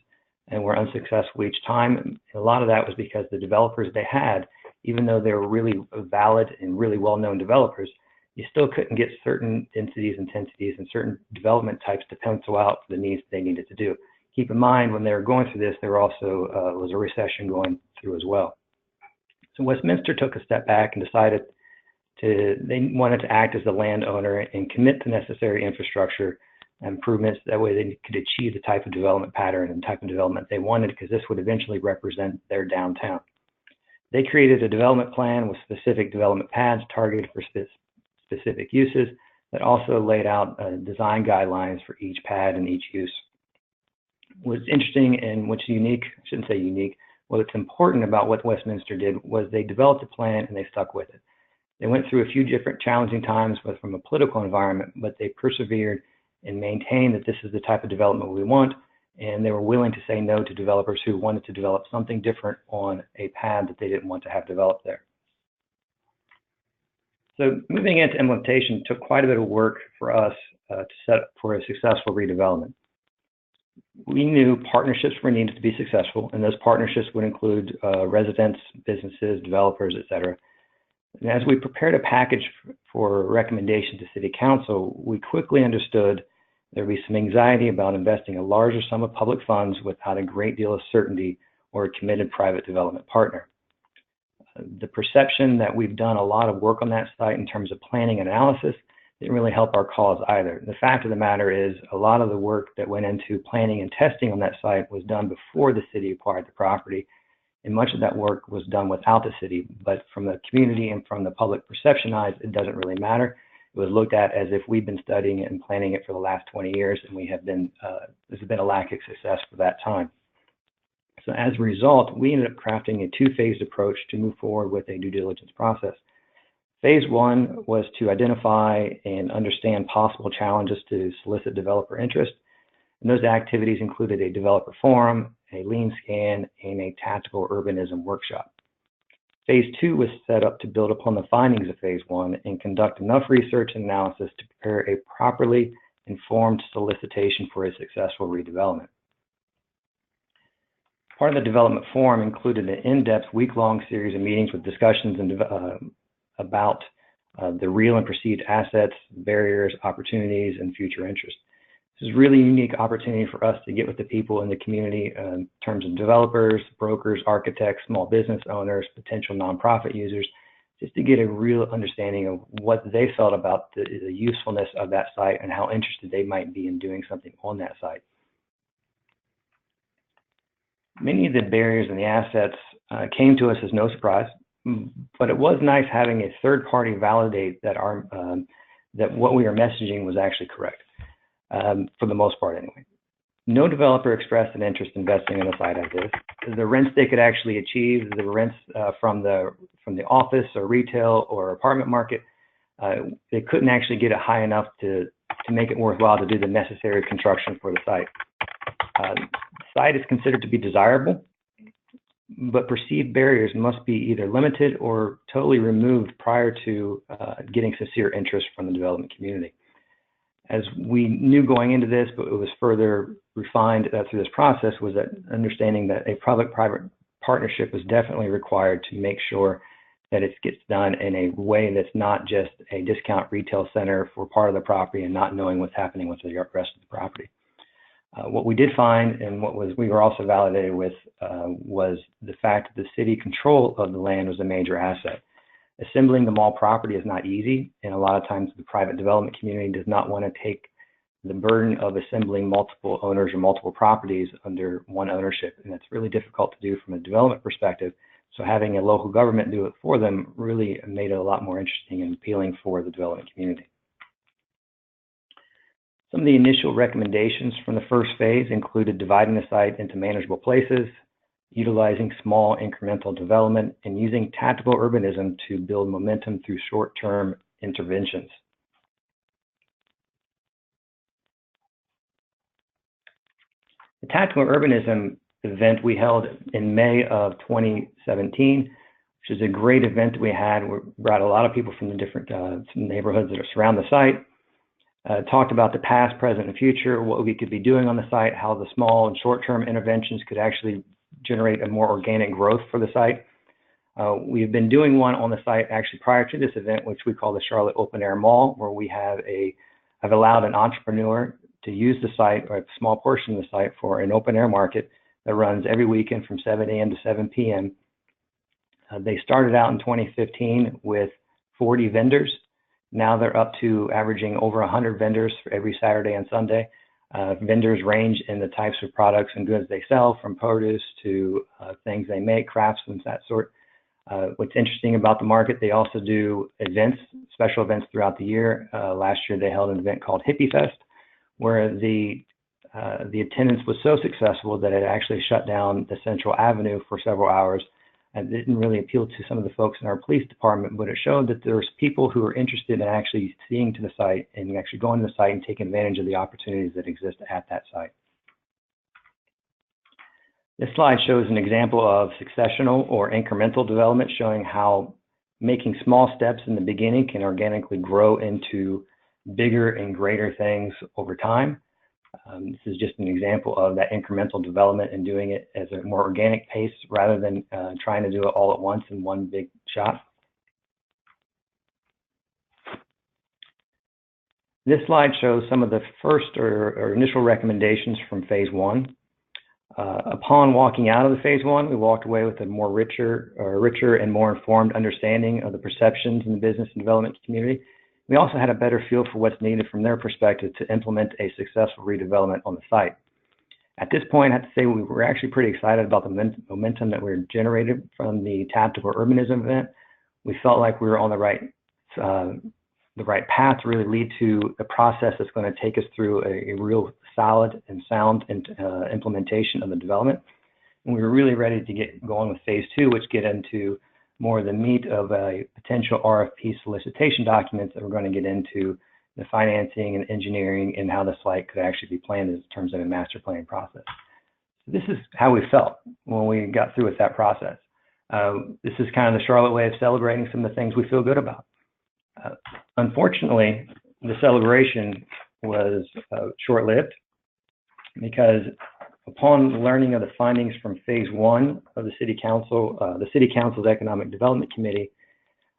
and were unsuccessful each time. And a lot of that was because the developers they had, even though they were really valid and really well-known developers, you still couldn't get certain densities, intensities, and certain development types to pencil out for the needs they needed to do. Keep in mind, when they were going through this, there also was a recession going through as well. So Westminster took a step back and decided they wanted to act as the landowner and commit to necessary infrastructure improvements. That way they could achieve the type of development pattern and type of development they wanted, because this would eventually represent their downtown. They created a development plan with specific development paths targeted for specific uses that also laid out design guidelines for each pad and each use. What's interesting and what's unique, I shouldn't say unique, what's important about what Westminster did was they developed a plan and they stuck with it. They went through a few different challenging times from a political environment, but they persevered and maintained that this is the type of development we want, and they were willing to say no to developers who wanted to develop something different on a pad that they didn't want to have developed there. So moving into implementation took quite a bit of work for us to set up for a successful redevelopment. We knew partnerships were needed to be successful, and those partnerships would include residents, businesses, developers, etc. And as we prepared a package for recommendation to City Council, we quickly understood there would be some anxiety about investing a larger sum of public funds without a great deal of certainty or a committed private development partner. The perception that we've done a lot of work on that site in terms of planning and analysis didn't really help our cause either. The fact of the matter is, a lot of the work that went into planning and testing on that site was done before the city acquired the property, and much of that work was done without the city. But from the community and from the public perception eyes, it doesn't really matter. It was looked at as if we've been studying it and planning it for the last 20 years, and we have been, there's been a lack of success for that time. So as a result, we ended up crafting a two-phased approach to move forward with a due diligence process. Phase one was to identify and understand possible challenges to solicit developer interest. And those activities included a developer forum, a lean scan, and a tactical urbanism workshop. Phase two was set up to build upon the findings of phase one and conduct enough research and analysis to prepare a properly informed solicitation for a successful redevelopment. Part of the development forum included an in-depth week-long series of meetings with discussions about the real and perceived assets, barriers, opportunities, and future interests. This is a really unique opportunity for us to get with the people in the community in terms of developers, brokers, architects, small business owners, potential nonprofit users, just to get a real understanding of what they felt about the usefulness of that site and how interested they might be in doing something on that site. Many of the barriers and the assets came to us as no surprise, but it was nice having a third party validate that that what we were messaging was actually correct, for the most part anyway. No developer expressed an interest in investing in a site as is. The rents they could actually achieve, the rents from the office or retail or apartment market, they couldn't actually get it high enough to make it worthwhile to do the necessary construction for the site. Site is considered to be desirable, but perceived barriers must be either limited or totally removed prior to getting sincere interest from the development community. As we knew going into this, but it was further refined through this process, was that understanding that a public-private partnership was definitely required to make sure that it gets done in a way that's not just a discount retail center for part of the property and not knowing what's happening with the rest of the property. What we did find, and we were also validated with, was the fact that the city control of the land was a major asset. Assembling the mall property is not easy, and a lot of times the private development community does not want to take the burden of assembling multiple owners or multiple properties under one ownership, and it's really difficult to do from a development perspective. So having a local government do it for them really made it a lot more interesting and appealing for the development community. Some of the initial recommendations from the first phase included dividing the site into manageable places, utilizing small incremental development, and using tactical urbanism to build momentum through short-term interventions. The tactical urbanism event we held in May of 2017, which is a great event that we had. We brought a lot of people from the different neighborhoods that surround the site. Talked about the past, present, and future, what we could be doing on the site, how the small and short-term interventions could actually generate a more organic growth for the site. We've been doing one on the site actually prior to this event, which we call the Charlotte Open Air Mall, where we have allowed an entrepreneur to use the site, or a small portion of the site, for an open air market that runs every weekend from 7 a.m. to 7 p.m. They started out in 2015 with 40 vendors. Now they're up to averaging over 100 vendors for every Saturday and Sunday. Vendors range in the types of products and goods they sell, from produce to things they make, crafts and that sort. What's interesting about the market, they also do events, special events throughout the year. Last year they held an event called Hippie Fest, where the attendance was so successful that it actually shut down the Central Avenue for several hours. And it didn't really appeal to some of the folks in our police department, but it showed that there's people who are interested in actually seeing to the site and actually going to the site and taking advantage of the opportunities that exist at that site. This slide shows an example of successional or incremental development, showing how making small steps in the beginning can organically grow into bigger and greater things over time. This is just an example of that incremental development and doing it as a more organic pace rather than trying to do it all at once in one big shot. This slide shows some of the first or initial recommendations from phase one. Upon walking out of the phase one, we walked away with a richer and more informed understanding of the perceptions in the business and development community. We also had a better feel for what's needed from their perspective to implement a successful redevelopment on the site. At this point, I have to say we were actually pretty excited about the momentum that we generated from the Tap to Urbanism event. We felt like we were on the right path to really lead to a process that's going to take us through a real solid and sound implementation of the development. And we were really ready to get going with phase 2, which get into more of the meat of a potential RFP solicitation documents that we're going to get into the financing and engineering and how the site could actually be planned in terms of a master planning process. So this is how we felt when we got through with that process. This is kind of the Charlotte way of celebrating some of the things we feel good about. Unfortunately, the celebration was short-lived because upon learning of the findings from phase 1 of the City Council's Economic Development Committee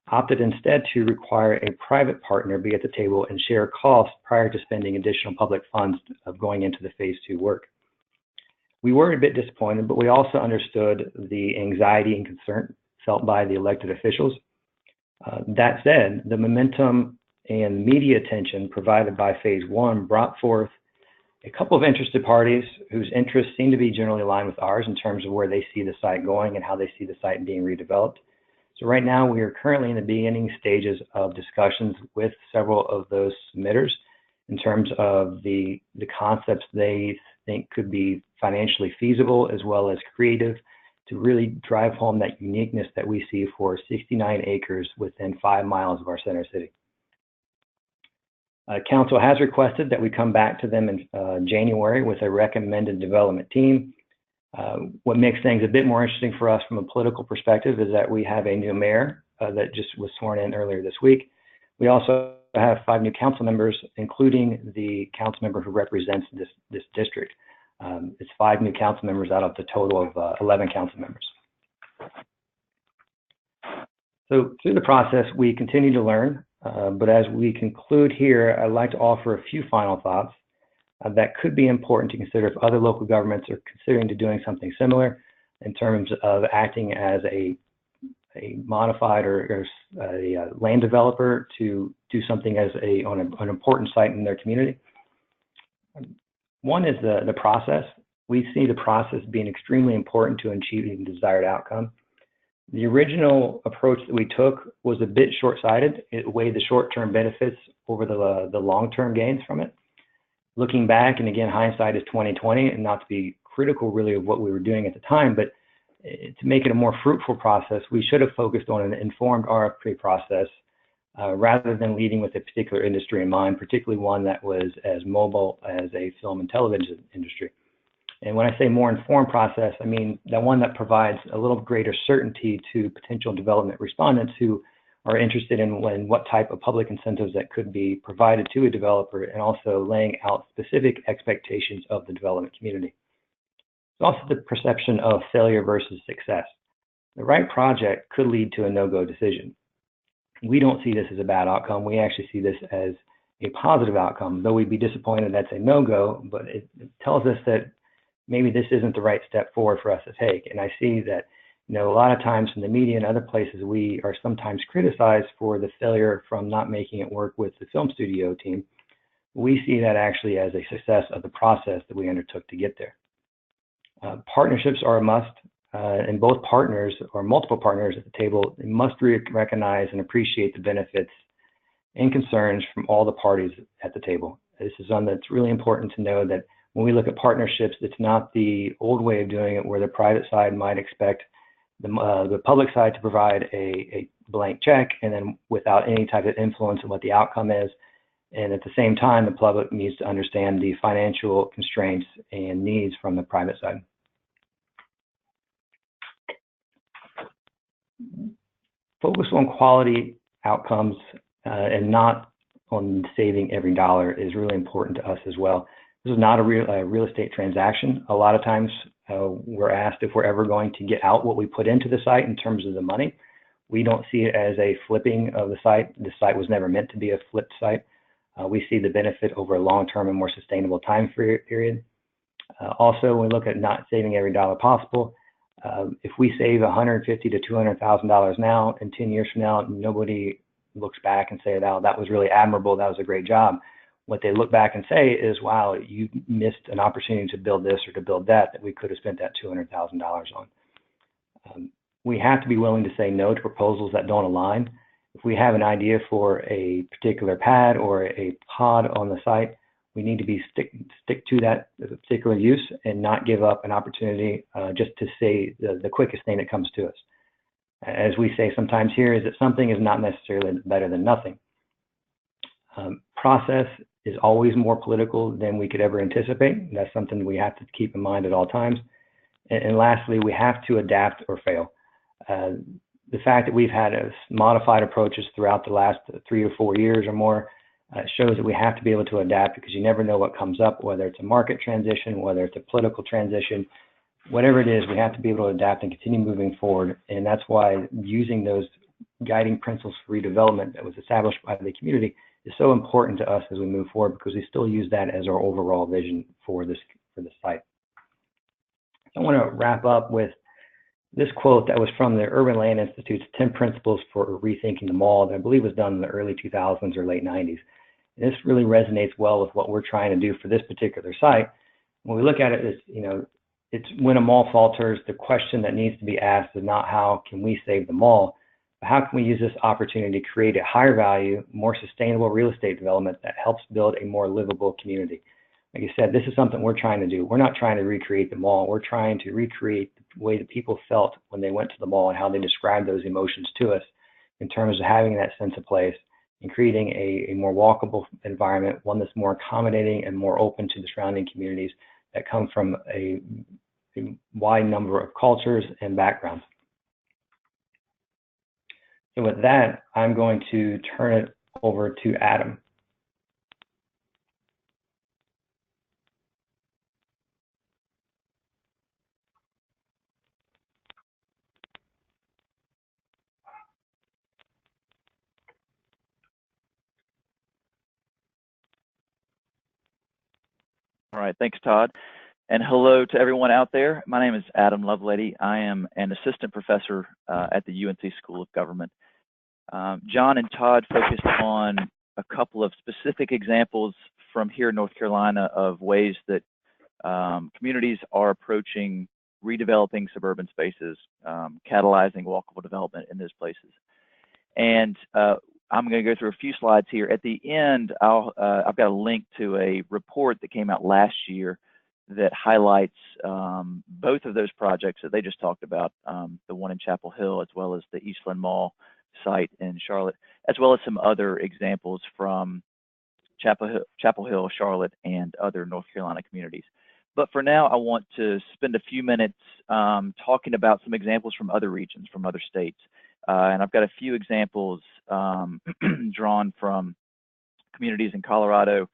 opted instead to require a private partner be at the table and share costs prior to spending additional public funds of going into the phase 2 work. We were a bit disappointed, but we also understood the anxiety and concern felt by the elected officials. That said, the momentum and media attention provided by phase 1 brought forth a couple of interested parties whose interests seem to be generally aligned with ours in terms of where they see the site going and how they see the site being redeveloped. So right now we are currently in the beginning stages of discussions with several of those submitters in terms of the concepts they think could be financially feasible as well as creative to really drive home that uniqueness that we see for 69 acres within 5 miles of our center city. Council has requested that we come back to them in January with a recommended development team. What makes things a bit more interesting for us from a political perspective is that we have a new mayor that just was sworn in earlier this week. We also have 5 new council members, including the council member who represents this district. It's 5 new council members out of the total of 11 council members. So through the process, we continue to learn, but as we conclude here, I'd like to offer a few final thoughts that could be important to consider if other local governments are considering doing something similar in terms of acting as a modified or a land developer to do something as on an important site in their community. One is the process. We see the process being extremely important to achieving the desired outcome. The original approach that we took was a bit short-sighted. It weighed the short-term benefits over the long-term gains from it. Looking back, and again, hindsight is 20/20, and not to be critical really of what we were doing at the time, but to make it a more fruitful process, we should have focused on an informed RFP process rather than leading with a particular industry in mind, particularly one that was as mobile as a film and television industry. And when I say more informed process, I mean that one that provides a little greater certainty to potential development respondents who are interested in what type of public incentives that could be provided to a developer, and also laying out specific expectations of the development community. It's also the perception of failure versus success. The right project could lead to a no-go decision. We don't see this as a bad outcome. We actually see this as a positive outcome, though we'd be disappointed that's a no-go, but it tells us that maybe this isn't the right step forward for us to take. And I see that, a lot of times in the media and other places, we are sometimes criticized for the failure from not making it work with the film studio team. We see that actually as a success of the process that we undertook to get there. Partnerships are a must, and both partners or multiple partners at the table must recognize and appreciate the benefits and concerns from all the parties at the table. This is one that's really important to know, that when we look at partnerships, it's not the old way of doing it where the private side might expect the public side to provide a blank check and then without any type of influence on what the outcome is. And at the same time, the public needs to understand the financial constraints and needs from the private side. Focus on quality outcomes and not on saving every dollar is really important to us as well. This is not a real estate transaction. A lot of times we're asked if we're ever going to get out what we put into the site in terms of the money. We don't see it as a flipping of the site. The site was never meant to be a flipped site. We see the benefit over a long-term and more sustainable time period. Also, when we look at not saving every dollar possible, if we save $150,000 to $200,000 now, and 10 years from now, nobody looks back and say, "Oh, that was really admirable. That was a great job." what they look back and say is, wow, you missed an opportunity to build this or to build that we could have spent that $200,000 on. We have to be willing to say no to proposals that don't align. If we have an idea for a particular pad or a pod on the site, we need to be stick to that particular use and not give up an opportunity just to say the quickest thing that comes to us. As we say sometimes here, is that something is not necessarily better than nothing. Process is always more political than we could ever anticipate. That's something we have to keep in mind at all times. And lastly, we have to adapt or fail. The fact that we've had modified approaches throughout the last 3 or 4 years or more shows that we have to be able to adapt, because you never know what comes up, whether it's a market transition, whether it's a political transition, whatever it is, we have to be able to adapt and continue moving forward. And that's why using those guiding principles for redevelopment that was established by the community is so important to us as we move forward, because we still use that as our overall vision for this site. I want to wrap up with this quote that was from the Urban Land Institute's 10 Principles for Rethinking the Mall, that I believe was done in the early 2000s or late 90s. And this really resonates well with what we're trying to do for this particular site. When we look at it, it's when a mall falters, the question that needs to be asked is not how can we save the mall, but how can we use this opportunity to create a higher value, more sustainable real estate development that helps build a more livable community. Like I said, this is something we're trying to do. We're not trying to recreate the mall. We're trying to recreate the way that people felt when they went to the mall and how they described those emotions to us in terms of having that sense of place and creating a more walkable environment, one that's more accommodating and more open to the surrounding communities that come from a wide number of cultures and backgrounds. So with that, I'm going to turn it over to Adam. All right, thanks, Todd. And hello to everyone out there. My name is Adam Lovelady. I am an assistant professor at the UNC School of Government. John and Todd focused on a couple of specific examples from here in North Carolina of ways that communities are approaching redeveloping suburban spaces, catalyzing walkable development in those places. And I'm going to go through a few slides here. At the end, I've got a link to a report that came out last year that highlights both of those projects that they just talked about, the one in Chapel Hill, as well as the Eastland Mall site in Charlotte, as well as some other examples from Chapel Hill, Charlotte, and other North Carolina communities. But for now, I want to spend a few minutes talking about some examples from other regions, from other states. And I've got a few examples drawn from communities in Colorado,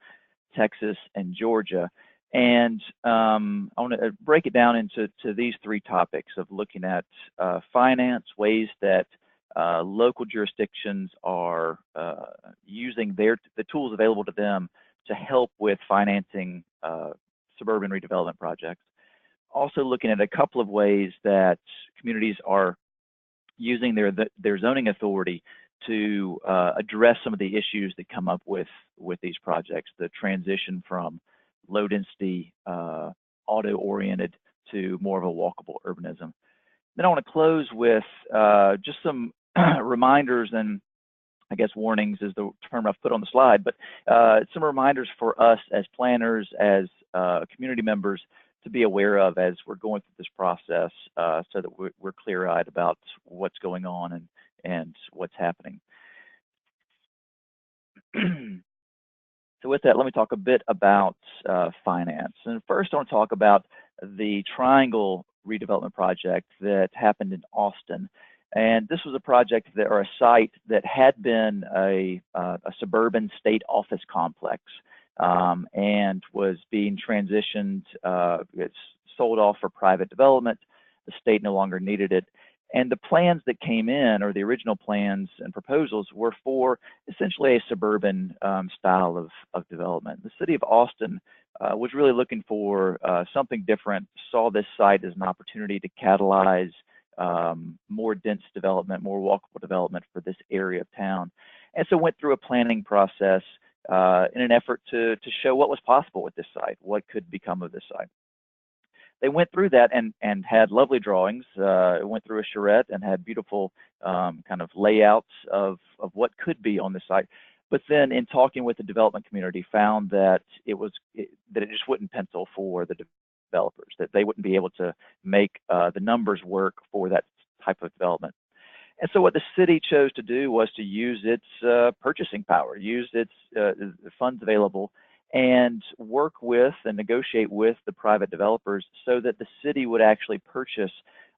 Texas, and Georgia. And I want to break it down into these three topics of looking at finance, ways that local jurisdictions are using the tools available to them to help with financing suburban redevelopment projects. Also looking at a couple of ways that communities are using their zoning authority to address some of the issues that come up with these projects, the transition from low density, auto-oriented to more of a walkable urbanism. Then I want to close with just some reminders, and I guess warnings is the term I've put on the slide, but some reminders for us as planners, as community members, to be aware of as we're going through this process, so that we're clear-eyed about what's going on and what's happening. So with that, let me talk a bit about finance. And first, I want to talk about the Triangle redevelopment project that happened in Austin. And this was a project or a site that had been a suburban state office complex and was being transitioned. It's sold off for private development. The state no longer needed it. And the plans that came in, or the original plans and proposals, were for essentially a suburban style of development. The city of Austin was really looking for something different, saw this site as an opportunity to catalyze more dense development, more walkable development for this area of town. And so went through a planning process, in an effort to show what was possible with this site, what could become of this site. They went through that and had lovely drawings, went through a charrette and had beautiful kind of layouts of what could be on the site. But then in talking with the development community, found that it just wouldn't pencil for the developers, that they wouldn't be able to make the numbers work for that type of development. And so what the city chose to do was to use its purchasing power, use its funds available, and work with and negotiate with the private developers so that the city would actually purchase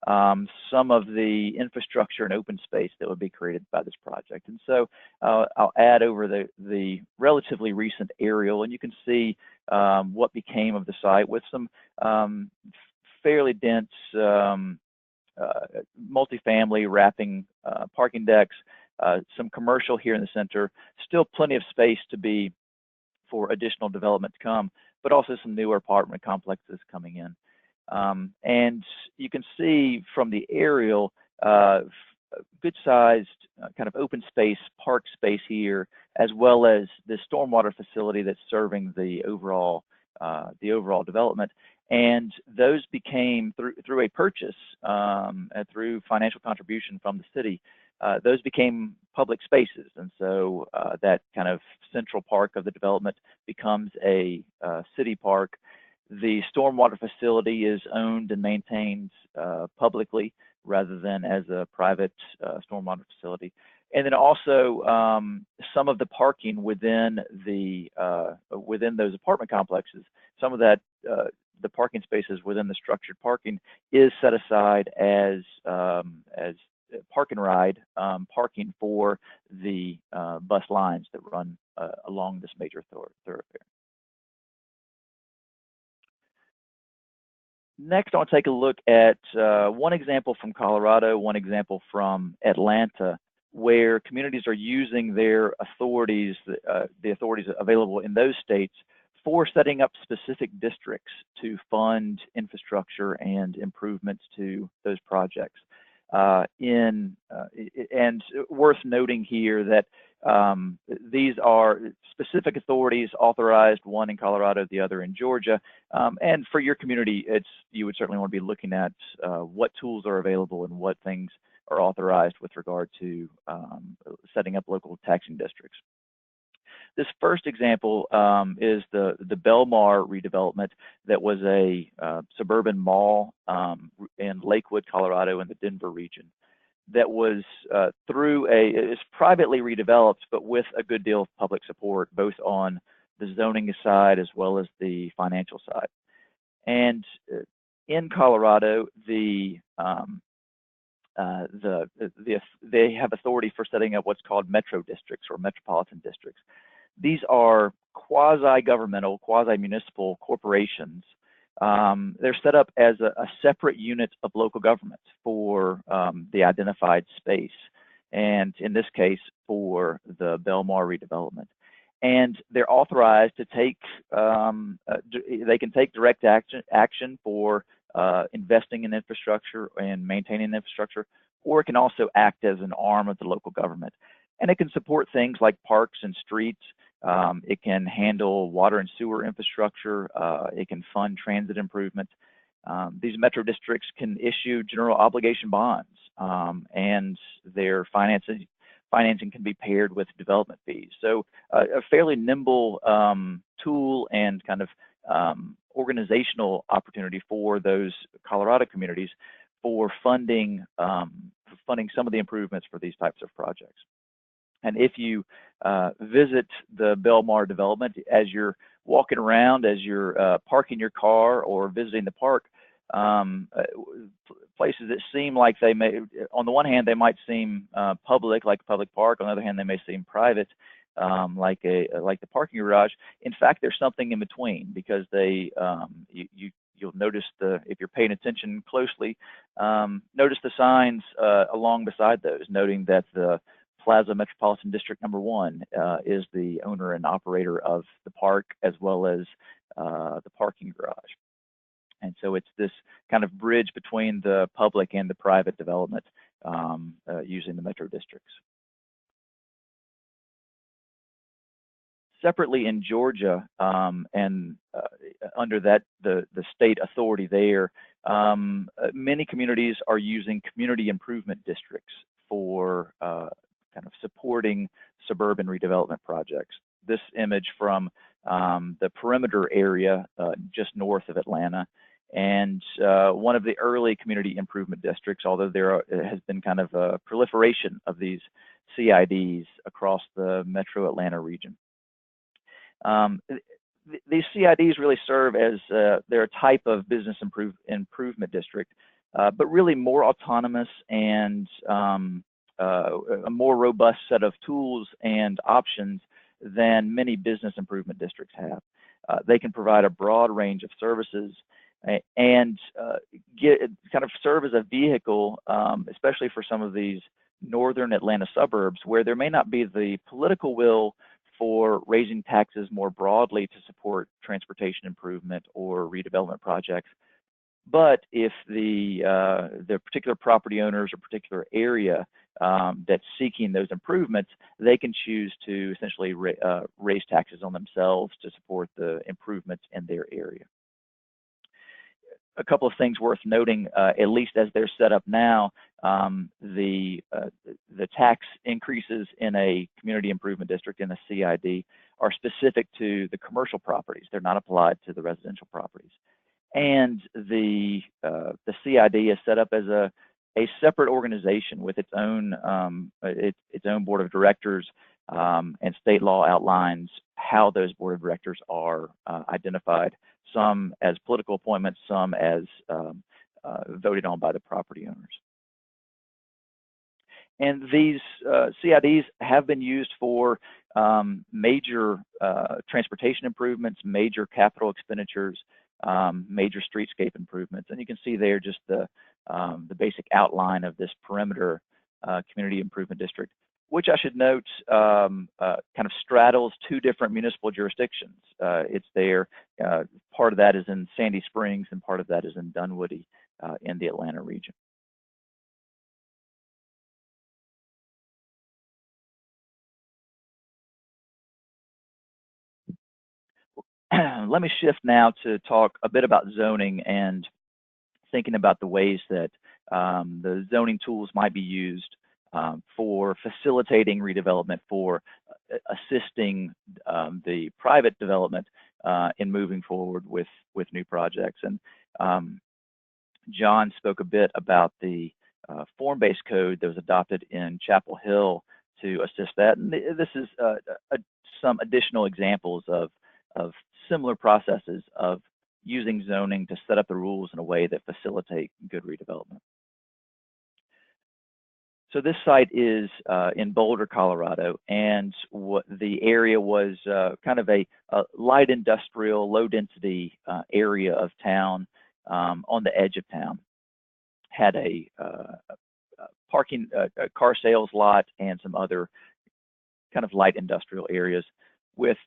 some of the infrastructure and open space that would be created by this project. And so I'll add over the relatively recent aerial, and you can see what became of the site with some fairly dense multifamily wrapping parking decks, some commercial here in the center, still plenty of space to be for additional development to come, but also some newer apartment complexes coming in. And you can see from the aerial, good sized kind of open space, park space here, as well as the stormwater facility that's serving the overall development. And those became through a purchase, through financial contribution from the city, those became public spaces. And so that kind of central park of the development becomes a city park. The stormwater facility is owned and maintained publicly rather than as a private stormwater facility. And then also some of the parking within those apartment complexes, some of that the parking spaces within the structured parking is set aside as park and ride parking for the bus lines that run along this major thoroughfare. Next, I want to take a look at one example from Colorado, one example from Atlanta, where communities are using their authorities, the authorities available in those states, for setting up specific districts to fund infrastructure and improvements to those projects. And worth noting here that these are specific authorities authorized, one in Colorado, the other in Georgia. And for your community, you would certainly want to be looking at what tools are available and what things are authorized with regard to setting up local taxing districts. This first example is the Belmar redevelopment that was a suburban mall in Lakewood, Colorado, in the Denver region. That was it's privately redeveloped, but with a good deal of public support, both on the zoning side as well as the financial side. And in Colorado, they have authority for setting up what's called metro districts or metropolitan districts. These are quasi-governmental, quasi-municipal corporations. They're set up as a separate unit of local government for the identified space, and in this case, for the Belmar redevelopment. And they're authorized to take, they can take direct action for investing in infrastructure and maintaining infrastructure, or it can also act as an arm of the local government. And it can support things like parks and streets. It can handle water and sewer infrastructure. It can fund transit improvement. These metro districts can issue general obligation bonds, and their financing can be paired with development fees. So a fairly nimble tool and kind of organizational opportunity for those Colorado communities for funding some of the improvements for these types of projects. And if you visit the Belmar development, as you're walking around, as you're parking your car or visiting the park, places that seem like they may, on the one hand, they might seem public, like a public park. On the other hand, they may seem private, like the parking garage. In fact, there's something in between, because you'll notice if you're paying attention closely, notice the signs along beside those, noting that the Plaza Metropolitan District Number 1 is the owner and operator of the park, as well as the parking garage. And so it's this kind of bridge between the public and the private development using the metro districts. Separately in Georgia, and under the state authority there, many communities are using community improvement districts for kind of supporting suburban redevelopment projects. This image from the perimeter area just north of Atlanta, and one of the early community improvement districts, although there has been kind of a proliferation of these CIDs across the metro Atlanta region. These CIDs really serve as they're a type of business improvement district, but really more autonomous and a more robust set of tools and options than many business improvement districts have. They can provide a broad range of services and kind of serve as a vehicle, especially for some of these northern Atlanta suburbs where there may not be the political will for raising taxes more broadly to support transportation improvement or redevelopment projects. But if the particular property owners or particular area that's seeking those improvements, they can choose to essentially raise taxes on themselves to support the improvements in their area. A couple of things worth noting, at least as they're set up now, the tax increases in a community improvement district in a CID are specific to the commercial properties. They're not applied to the residential properties. And the CID is set up as a separate organization with its own board of directors, and state law outlines how those board of directors are identified, some as political appointments, some as voted on by the property owners. And these CIDs have been used for major transportation improvements, major capital expenditures, major streetscape improvements. And you can see there just the basic outline of this perimeter community improvement district, which I should note kind of straddles two different municipal jurisdictions. It's there, part of that is in Sandy Springs and part of that is in Dunwoody in the Atlanta region. Let me shift now to talk a bit about zoning and thinking about the ways that the zoning tools might be used for facilitating redevelopment, for assisting the private development in moving forward with new projects. And John spoke a bit about the form-based code that was adopted in Chapel Hill to assist that. And this is some additional examples of similar processes of using zoning to set up the rules in a way that facilitate good redevelopment. So this site is in Boulder, Colorado, and what the area was kind of a light industrial, low density area of town on the edge of town. Had a parking, a car sales lot and some other kind of light industrial areas with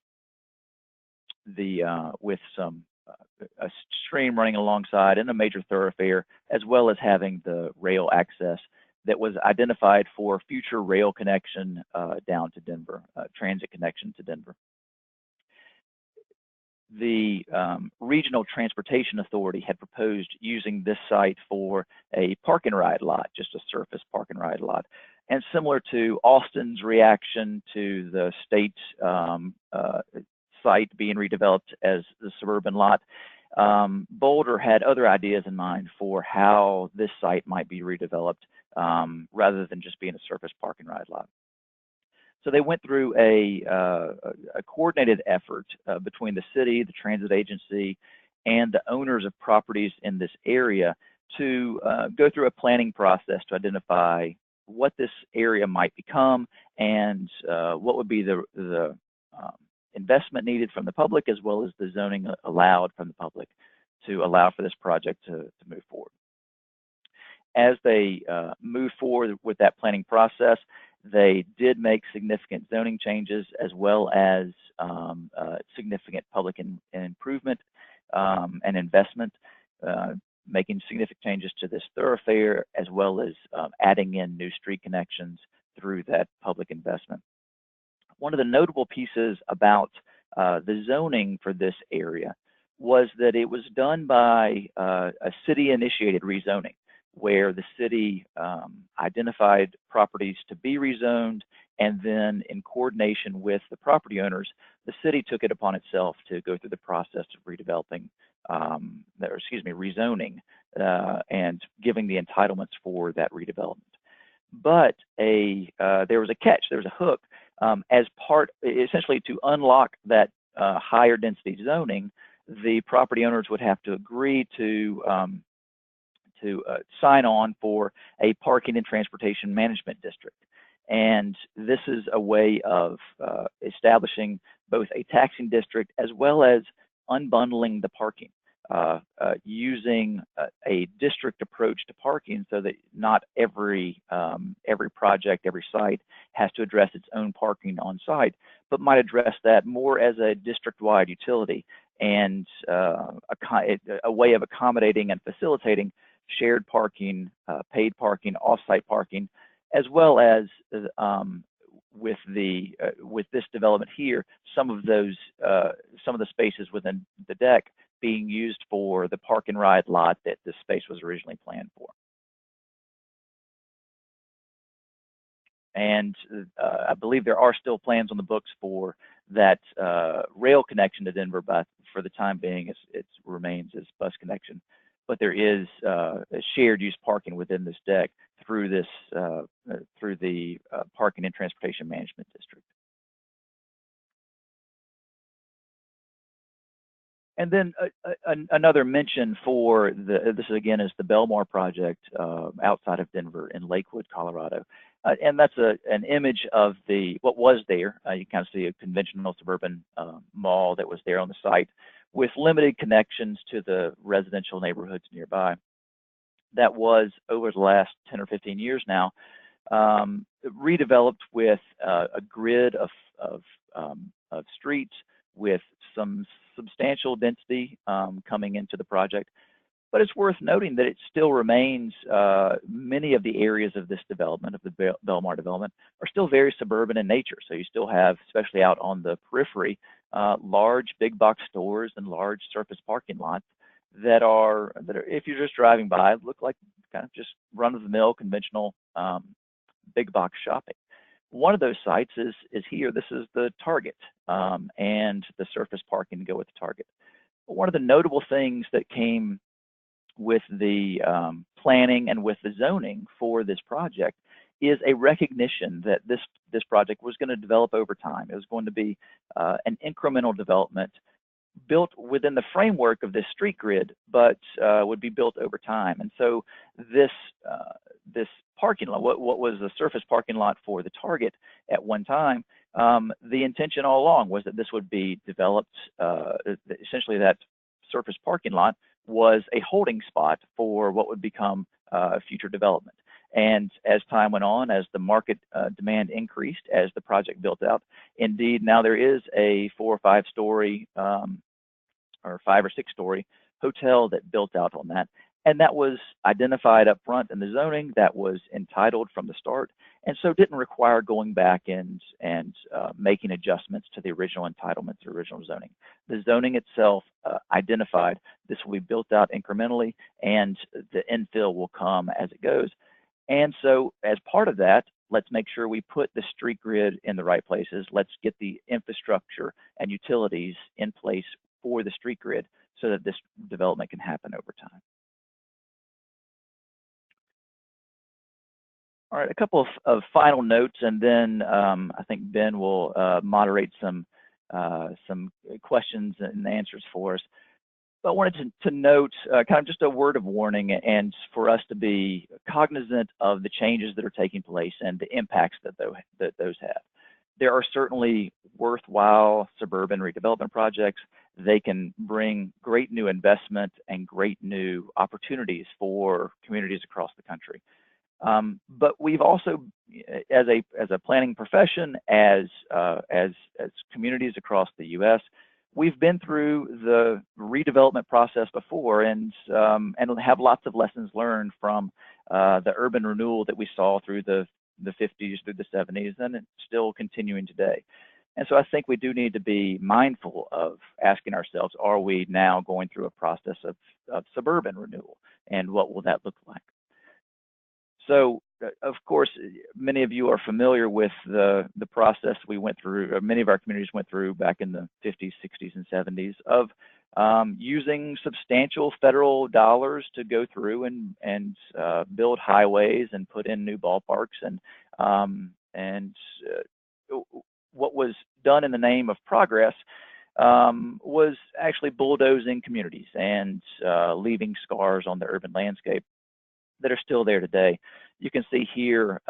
a stream running alongside and a major thoroughfare, as well as having the rail access that was identified for future rail connection down to Denver, transit connection to Denver. The Regional Transportation Authority had proposed using this site for a park and ride lot, just a surface park and ride lot. And similar to Austin's reaction to the state site being redeveloped as the suburban lot, Boulder had other ideas in mind for how this site might be redeveloped rather than just being a surface park and ride lot. So they went through a coordinated effort between the city, the transit agency, and the owners of properties in this area to go through a planning process to identify what this area might become and what would be the investment needed from the public, as well as the zoning allowed from the public to allow for this project to move forward. As they move forward with that planning process, they did make significant zoning changes as well as significant public improvement and investment, making significant changes to this thoroughfare, as well as adding in new street connections through that public investment. One of the notable pieces about the zoning for this area was that it was done by a city-initiated rezoning, where the city identified properties to be rezoned, and then in coordination with the property owners, the city took it upon itself to go through the process of redeveloping, rezoning, and giving the entitlements for that redevelopment. But there was a catch, there was a hook, as part, essentially to unlock that higher density zoning, the property owners would have to agree to sign on for a parking and transportation management district. And this is a way of establishing both a taxing district as well as unbundling the parking, using a district approach to parking, so that not every project, every site has to address its own parking on site, but might address that more as a district-wide utility, and a way of accommodating and facilitating shared parking, paid parking, off-site parking, as well as with this development here, some of the spaces within the deck being used for the park and ride lot that this space was originally planned for. And I believe there are still plans on the books for that rail connection to Denver, but for the time being, it remains as bus connection. But there is a shared use parking within this deck through this through the Parking and Transportation Management District. And then another mention for this again is the Belmar project outside of Denver in Lakewood, Colorado. And that's an image of what was there. You can kind of see a conventional suburban mall that was there on the site, with limited connections to the residential neighborhoods nearby. That was, over the last 10 or 15 years now, redeveloped with a grid of streets with some substantial density coming into the project. But it's worth noting that it still remains, many of the areas of this development, of the Belmar development, are still very suburban in nature. So you still have, especially out on the periphery, large big box stores and large surface parking lots that are, if you're just driving by, look like kind of just run-of-the-mill conventional big box shopping. One of those sites is here. This is the Target and the surface parking to go with the Target. But one of the notable things that came with the planning and with the zoning for this project is a recognition that this project was going to develop over time. It was going to be an incremental development built within the framework of this street grid, but would be built over time. And so this parking lot, what was the surface parking lot for the Target at one time, the intention all along was that this would be developed, essentially that surface parking lot was a holding spot for what would become future development. And as time went on, as the market demand increased, as the project built out, indeed now there is a 4 or 5 story or 5 or 6 story hotel that built out on that. And that was identified up front in the zoning, that was entitled from the start, and so didn't require going back and making adjustments to the original entitlements or original zoning. The zoning itself identified this will be built out incrementally, and the infill will come as it goes. And so as part of that, let's make sure we put the street grid in the right places. Let's get the infrastructure and utilities in place for the street grid so that this development can happen over time. All right, a couple of final notes, and then I think Ben will moderate some questions and answers for us. But I wanted to note kind of just a word of warning, and for us to be cognizant of the changes that are taking place and the impacts that those have. There are certainly worthwhile suburban redevelopment projects. They can bring great new investment and great new opportunities for communities across the country. But we've also, as a planning profession, as communities across the U.S., we've been through the redevelopment process before, and have lots of lessons learned from the urban renewal that we saw through the 50s, through the 70s, and it's still continuing today. And so I think we do need to be mindful of asking ourselves, are we now going through a process of suburban renewal? And what will that look like? So, of course, many of you are familiar with the process we went through, or many of our communities went through back in the 50s, 60s, and 70s of using substantial federal dollars to go through and build highways and put in new ballparks, and what was done in the name of progress was actually bulldozing communities and leaving scars on the urban landscape that are still there today. You can see here,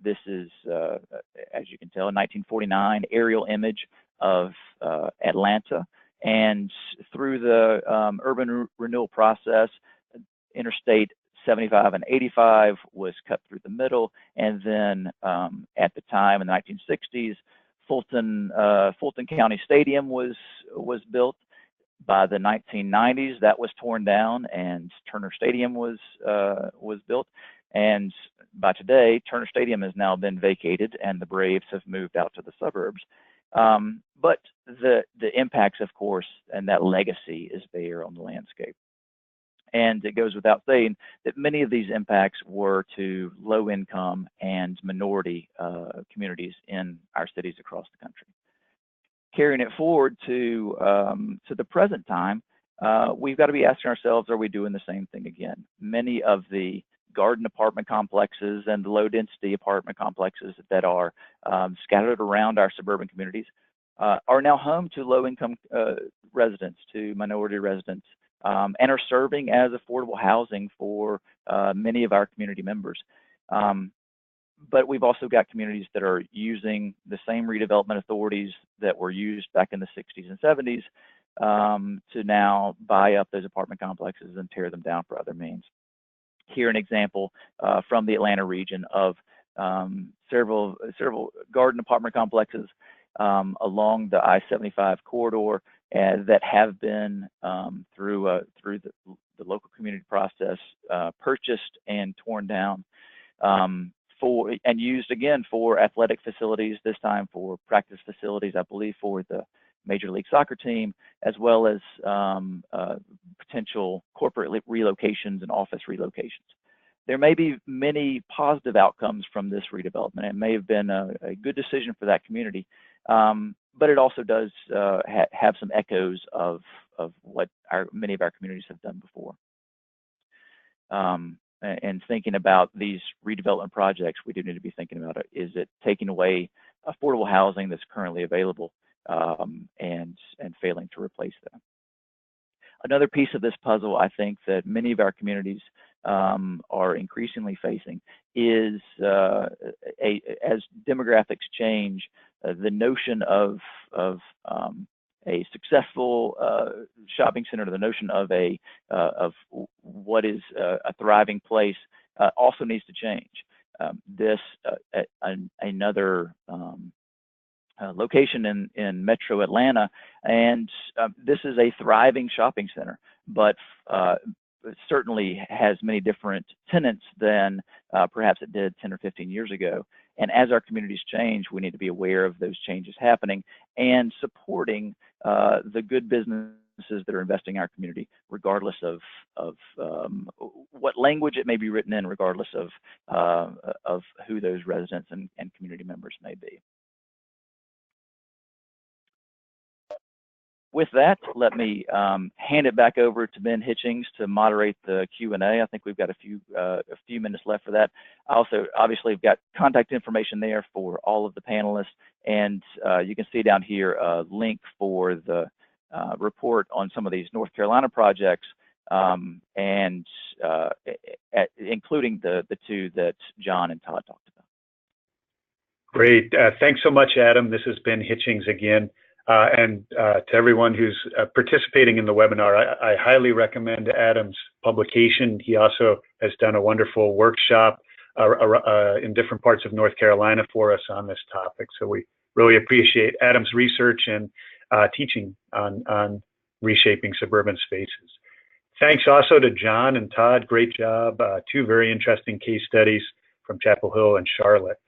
this is, as you can tell, a 1949 aerial image of Atlanta. And through the urban renewal process, Interstate 75 and 85 was cut through the middle. And then at the time in the 1960s, Fulton County Stadium was built. By the 1990s, that was torn down and Turner Stadium was built. And by today, Turner Stadium has now been vacated and the Braves have moved out to the suburbs. But the impacts, of course, and that legacy is there on the landscape. And it goes without saying that many of these impacts were to low income and minority communities in our cities across the country. Carrying it forward to the present time, we've got to be asking ourselves, are we doing the same thing again? Many of the garden apartment complexes and the low density apartment complexes that are scattered around our suburban communities are now home to low income residents, to minority residents, and are serving as affordable housing for many of our community members. But we've also got communities that are using the same redevelopment authorities that were used back in the 60s and 70s to now buy up those apartment complexes and tear them down for other means. Here, an example from the Atlanta region of several garden apartment complexes along the I-75 corridor that have been through the local community process purchased and torn down. And used again for athletic facilities, this time for practice facilities, I believe for the Major League Soccer team, as well as potential corporate relocations and office relocations. There may be many positive outcomes from this redevelopment. It may have been a good decision for that community, but it also does have some echoes of what many of our communities have done before. And thinking about these redevelopment projects, we do need to be thinking about it. Is it taking away affordable housing that's currently available and failing to replace them? Another piece of this puzzle, I think, that many of our communities are increasingly facing is as demographics change, the notion of a successful shopping center, the notion of what is a thriving place also needs to change. Another location in Metro Atlanta, and this is a thriving shopping center, but it certainly has many different tenants than perhaps it did 10 or 15 years ago. And as our communities change, we need to be aware of those changes happening and supporting the good businesses that are investing in our community, regardless of what language it may be written in, regardless of who those residents and community members may be. With that, let me hand it back over to Ben Hitchings to moderate the Q&A. I think we've got a few minutes left for that. I also obviously have got contact information there for all of the panelists, and you can see down here a link for the report on some of these North Carolina projects, and including the two that John and Todd talked about. Great. Thanks so much, Adam. This has been Hitchings again. And to everyone who's participating in the webinar, I highly recommend Adam's publication. He also has done a wonderful workshop in different parts of North Carolina for us on this topic. So we really appreciate Adam's research and teaching on reshaping suburban spaces. Thanks also to John and Todd. Great job. Two very interesting case studies from Chapel Hill and Charlotte.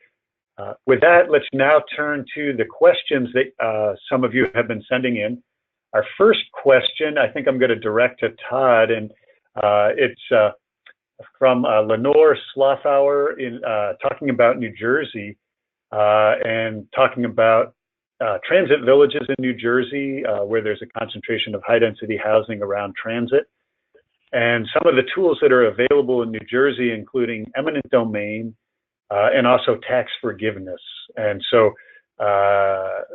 With that, let's now turn to the questions that some of you have been sending in. Our first question, I think I'm going to direct to Todd, and it's from Lenore Slothauer talking about New Jersey and talking about transit villages in New Jersey where there's a concentration of high-density housing around transit. And some of the tools that are available in New Jersey, including eminent domain and also tax forgiveness. And so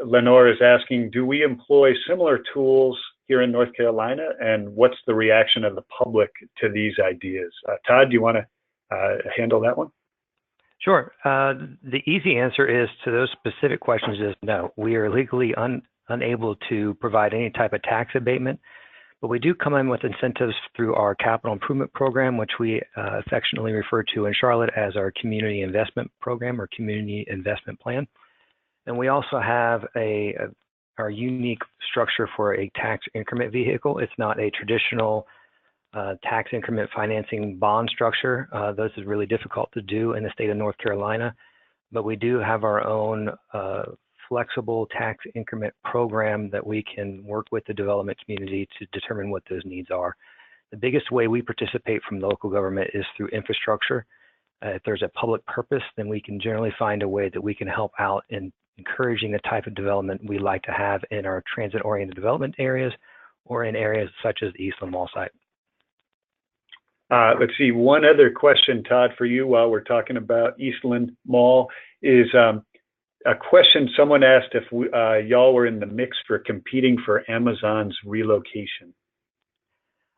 Lenore is asking, do we employ similar tools here in North Carolina? And what's the reaction of the public to these ideas? Todd, do you want to handle that one? Sure. The easy answer is to those specific questions is no. We are legally unable to provide any type of tax abatement, but we do come in with incentives through our capital improvement program, which we affectionately refer to in Charlotte as our community investment program or community investment plan. And we also have our unique structure for a tax increment vehicle. It's not a traditional tax increment financing bond structure. This is really difficult to do in the state of North Carolina, but we do have our own flexible tax increment program that we can work with the development community to determine what those needs are. The biggest way we participate from local government is through infrastructure. If there's a public purpose, then we can generally find a way that we can help out in encouraging the type of development we like to have in our transit-oriented development areas or in areas such as the Eastland Mall site. Let's see, one other question, Todd, for you while we're talking about Eastland Mall is a question someone asked if y'all were in the mix for competing for Amazon's relocation.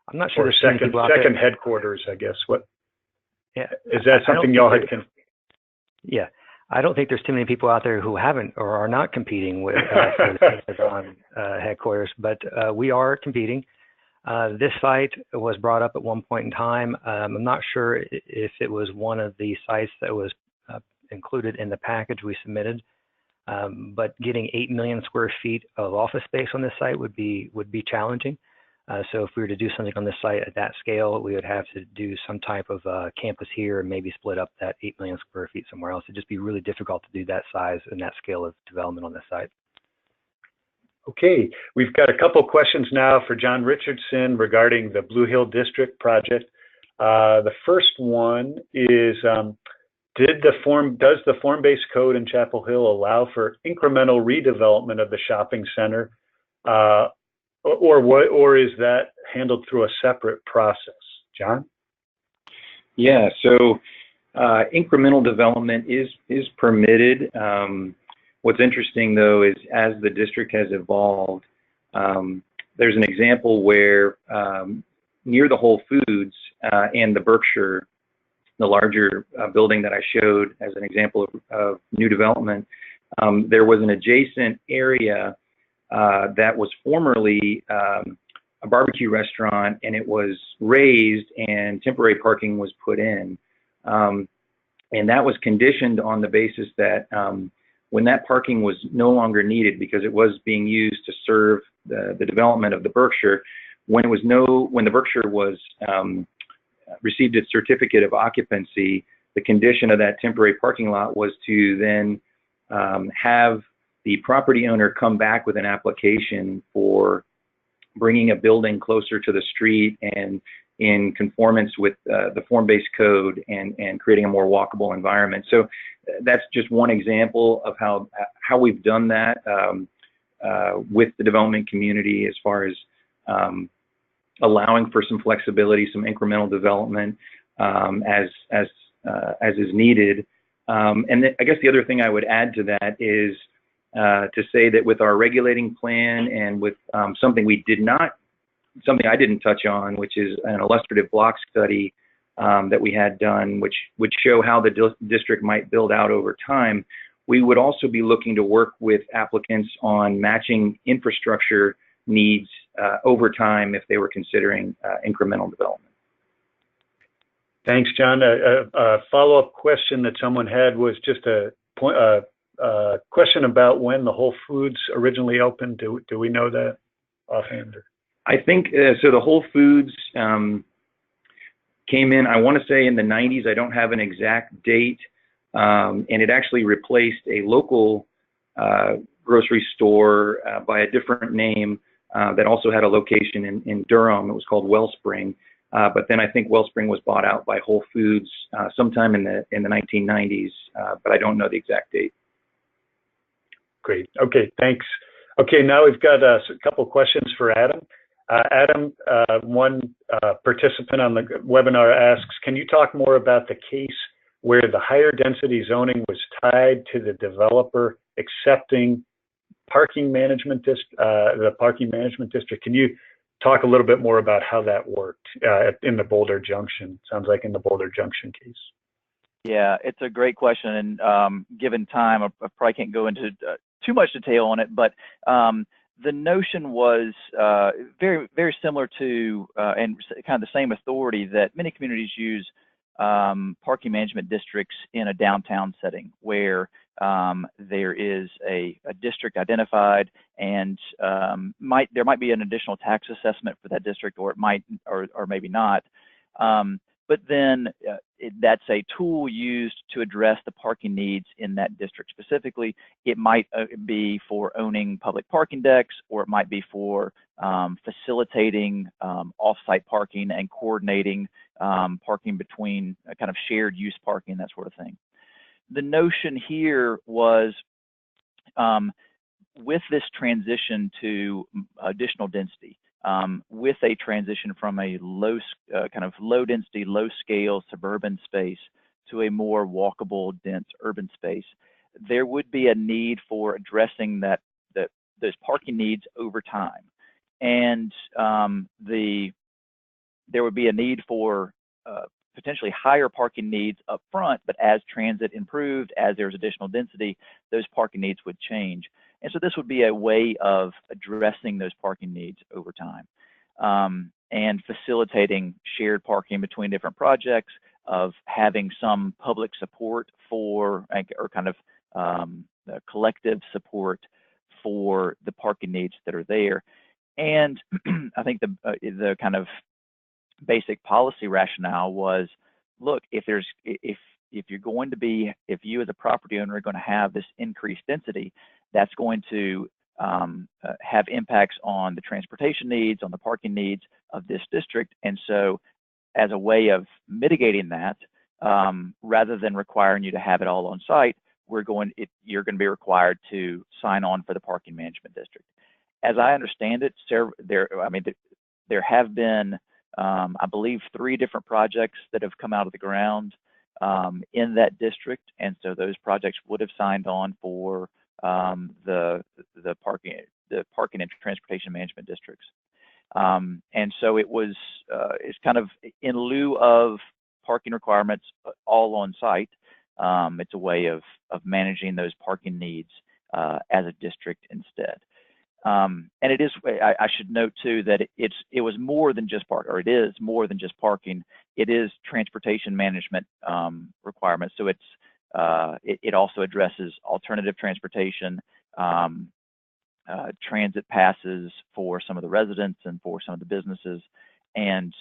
I'm not sure. Or second headquarters, I guess. What? Yeah. Is that something y'all had? Yeah. I don't think there's too many people out there who haven't or are not competing with Amazon headquarters, but we are competing. This site was brought up at one point in time. I'm not sure if it was one of the sites that was included in the package we submitted, but getting 8 million square feet of office space on this site would be challenging. So if we were to do something on this site at that scale, we would have to do some type of campus here and maybe split up that 8 million square feet somewhere else. It'd just be really difficult to do that size and that scale of development on this site. Okay, we've got a couple questions now for John Richardson regarding the Blue Hill District project. The first one is, does the form-based code in Chapel Hill allow for incremental redevelopment of the shopping center, or is that handled through a separate process? John? Yeah, so incremental development is permitted. What's interesting, though, is as the district has evolved, there's an example where near the Whole Foods and the Berkshire, the larger building that I showed as an example of new development, there was an adjacent area that was formerly a barbecue restaurant, and it was raised and temporary parking was put in. And that was conditioned on the basis that when that parking was no longer needed because it was being used to serve the development of the Berkshire, when the Berkshire was received its certificate of occupancy, the condition of that temporary parking lot was to then have the property owner come back with an application for bringing a building closer to the street and in conformance with the form-based code and creating a more walkable environment. So that's just one example of how we've done that with the development community as far as allowing for some flexibility, some incremental development as is needed. And I guess the other thing I would add to that is to say that with our regulating plan and with something I didn't touch on, which is an illustrative block study that we had done, which would show how the district might build out over time. We would also be looking to work with applicants on matching infrastructure needs over time if they were considering incremental development. Thanks, John. A follow-up question that someone had was just a question about when the Whole Foods originally opened. Do we know that offhand? I think so. The Whole Foods came in, I want to say in the 90s. I don't have an exact date, and it actually replaced a local grocery store by a different name that also had a location in Durham. It was called Wellspring, but then I think Wellspring was bought out by Whole Foods sometime in the 1990s, but I don't know the exact date. Great. Okay, thanks. Okay, now we've got a couple questions for Adam. Adam, one participant on the webinar asks, can you talk more about the case where the higher density zoning was tied to the developer accepting parking management the parking management district? Can you talk a little bit more about how that worked in the Boulder Junction? Sounds like in the Boulder Junction case. Yeah, it's a great question, and given time, I probably can't go into too much detail on it, but the notion was very, very similar to and kind of the same authority that many communities use parking management districts in a downtown setting where there is a district identified, and there might be an additional tax assessment for that district, or it might, or maybe not. But then that's a tool used to address the parking needs in that district specifically. It might be for owning public parking decks, or it might be for facilitating off-site parking and coordinating parking between kind of shared use parking, that sort of thing. The notion here was with this transition to additional density, with a transition from a kind of low density, low scale suburban space to a more walkable, dense urban space, there would be a need for addressing those parking needs over time. And there would be a need for potentially higher parking needs up front, but as transit improved, as there's additional density, those parking needs would change. And so this would be a way of addressing those parking needs over time and facilitating shared parking between different projects, of having some public support for, or kind of collective support for the parking needs that are there. And I think the kind of basic policy rationale was, look, if you're going to be, if you as a property owner are going to have this increased density, that's going to have impacts on the transportation needs, on the parking needs of this district. And so as a way of mitigating that, rather than requiring you to have it all on site, you're going to be required to sign on for the parking management district. As I understand it, there have been, I believe, 3 different projects that have come out of the ground in that district, and so those projects would have signed on for the parking and transportation management districts. And so it's kind of in lieu of parking requirements all on site. It's a way of managing those parking needs as a district instead. And it is, I should note too, that it was more than just park, or it is more than just parking. It is transportation management requirements. So it also addresses alternative transportation, transit passes for some of the residents and for some of the businesses, and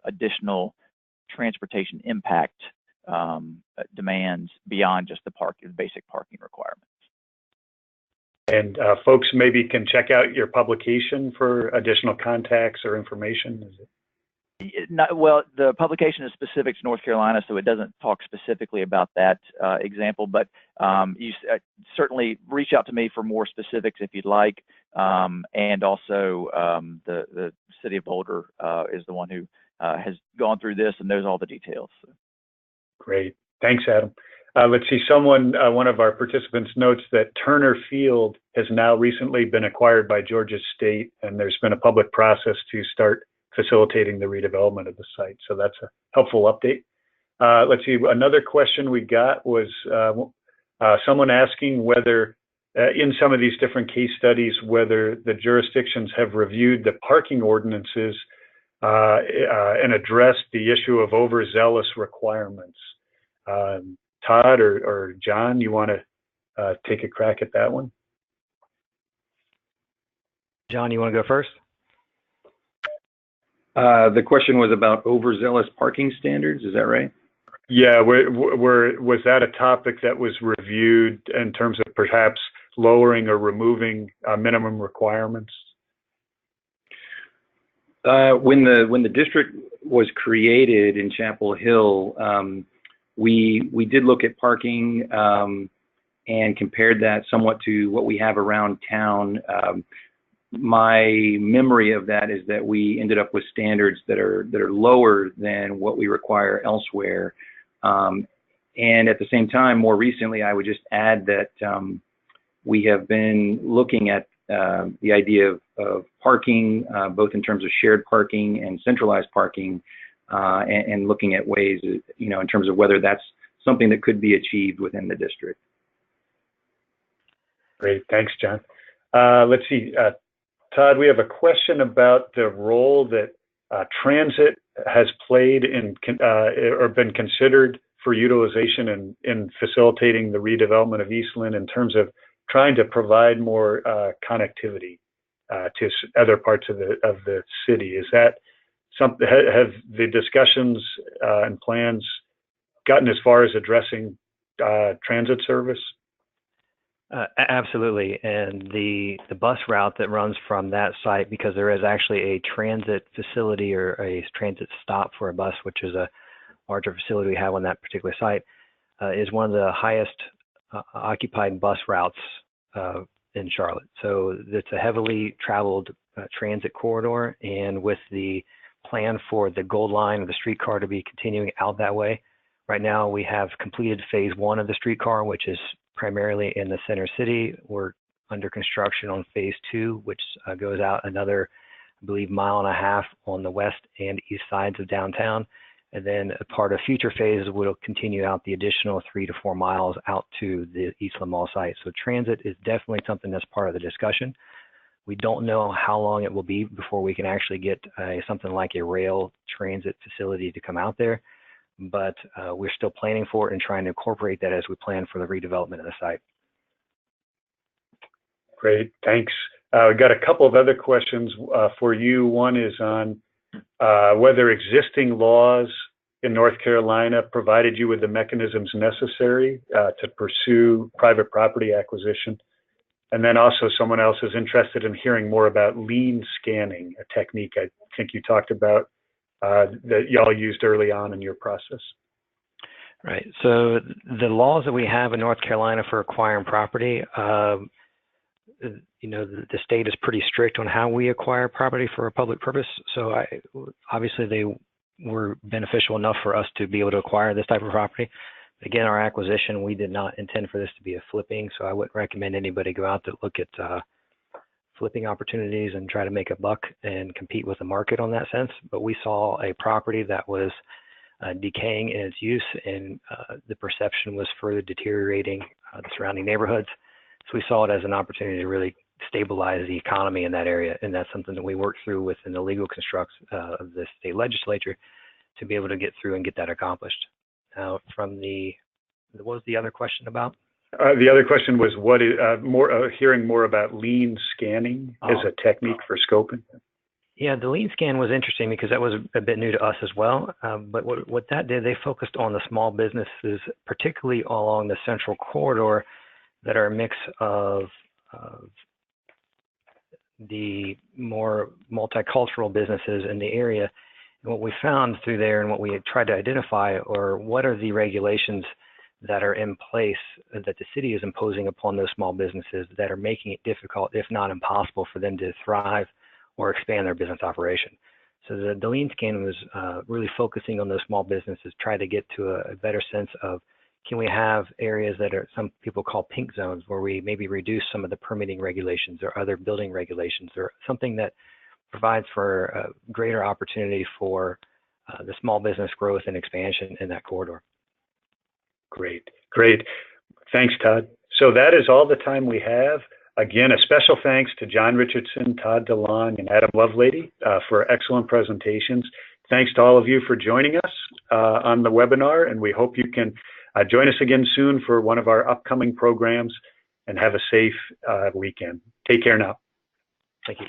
additional transportation impact demands beyond just the basic parking requirements. And folks maybe can check out your publication for additional contacts or information. Is it? Well, the publication is specific to North Carolina, so it doesn't talk specifically about that example, but you certainly reach out to me for more specifics if you'd like. And also the City of Boulder is the one who has gone through this and knows all the details. So. Great. Thanks, Adam. Let's see, one of our participants notes that Turner Field has now recently been acquired by Georgia State, and there's been a public process to start facilitating the redevelopment of the site. So that's a helpful update. Let's see, another question we got was someone asking whether in some of these different case studies, whether the jurisdictions have reviewed the parking ordinances and addressed the issue of overzealous requirements. Todd or John, you want to take a crack at that one? John, you want to go first? The question was about overzealous parking standards, is that right? Yeah, was that a topic that was reviewed in terms of perhaps lowering or removing minimum requirements? When the district was created in Chapel Hill, we did look at parking and compared that somewhat to what we have around town. My memory of that is that we ended up with standards that are lower than what we require elsewhere. And at the same time, more recently, I would just add that we have been looking at the idea of parking, both in terms of shared parking and centralized parking, and looking at ways, in terms of whether that's something that could be achieved within the district. Great, thanks, John. Let's see, Todd, we have a question about the role that transit has played in or been considered for utilization in facilitating the redevelopment of Eastland in terms of trying to provide more connectivity to other parts of the city. Is that something? Have the discussions and plans gotten as far as addressing transit service? Absolutely, and the bus route that runs from that site, because there is actually a transit facility or a transit stop for a bus, which is a larger facility we have on that particular site, is one of the highest occupied bus routes in Charlotte. So it's a heavily traveled transit corridor, and with the plan for the Gold Line of the streetcar to be continuing out that way, right now we have completed phase 1 of the streetcar, which is primarily in the center city. We're under construction on phase 2, which goes out another, I believe, 1.5 miles on the west and east sides of downtown. And then a part of future phases will continue out the additional 3 to 4 miles out to the Eastland Mall site. So transit is definitely something that's part of the discussion. We don't know how long it will be before we can actually get something like a rail transit facility to come out there, but we're still planning for it and trying to incorporate that as we plan for the redevelopment of the site. Great, thanks. We've got a couple of other questions for you. One is on whether existing laws in North Carolina provided you with the mechanisms necessary to pursue private property acquisition. And then also someone else is interested in hearing more about lean scanning, a technique I think you talked about that y'all used early on in your process. Right, so the laws that we have in North Carolina for acquiring property, the state is pretty strict on how we acquire property for a public purpose. So obviously they were beneficial enough for us to be able to acquire this type of property. Again, our acquisition, we did not intend for this to be a flipping, so I wouldn't recommend anybody go out to look at flipping opportunities and try to make a buck and compete with the market on that sense. But we saw a property that was decaying in its use, and the perception was further deteriorating the surrounding neighborhoods. So we saw it as an opportunity to really stabilize the economy in that area, and that's something that we worked through within the legal constructs of the state legislature to be able to get through and get that accomplished. Now, what was the other question about? The other question was hearing more about lean scanning as a technique for scoping. Yeah, the lean scan was interesting because that was a bit new to us as well. But what that did, they focused on the small businesses, particularly along the central corridor, that are a mix of the more multicultural businesses in the area. And what we found through there and what we tried to identify are what are the regulations that are in place that the city is imposing upon those small businesses that are making it difficult, if not impossible, for them to thrive or expand their business operation. So the lean scan was really focusing on those small businesses, try to get to a better sense of, can we have areas that are some people call pink zones, where we maybe reduce some of the permitting regulations or other building regulations, or something that provides for a greater opportunity for the small business growth and expansion in that corridor. Great. Thanks, Todd. So that is all the time we have. Again, a special thanks to John Richardson, Todd DeLong, and Adam Lovelady for excellent presentations. Thanks to all of you for joining us on the webinar, and we hope you can join us again soon for one of our upcoming programs, and have a safe weekend. Take care now. Thank you.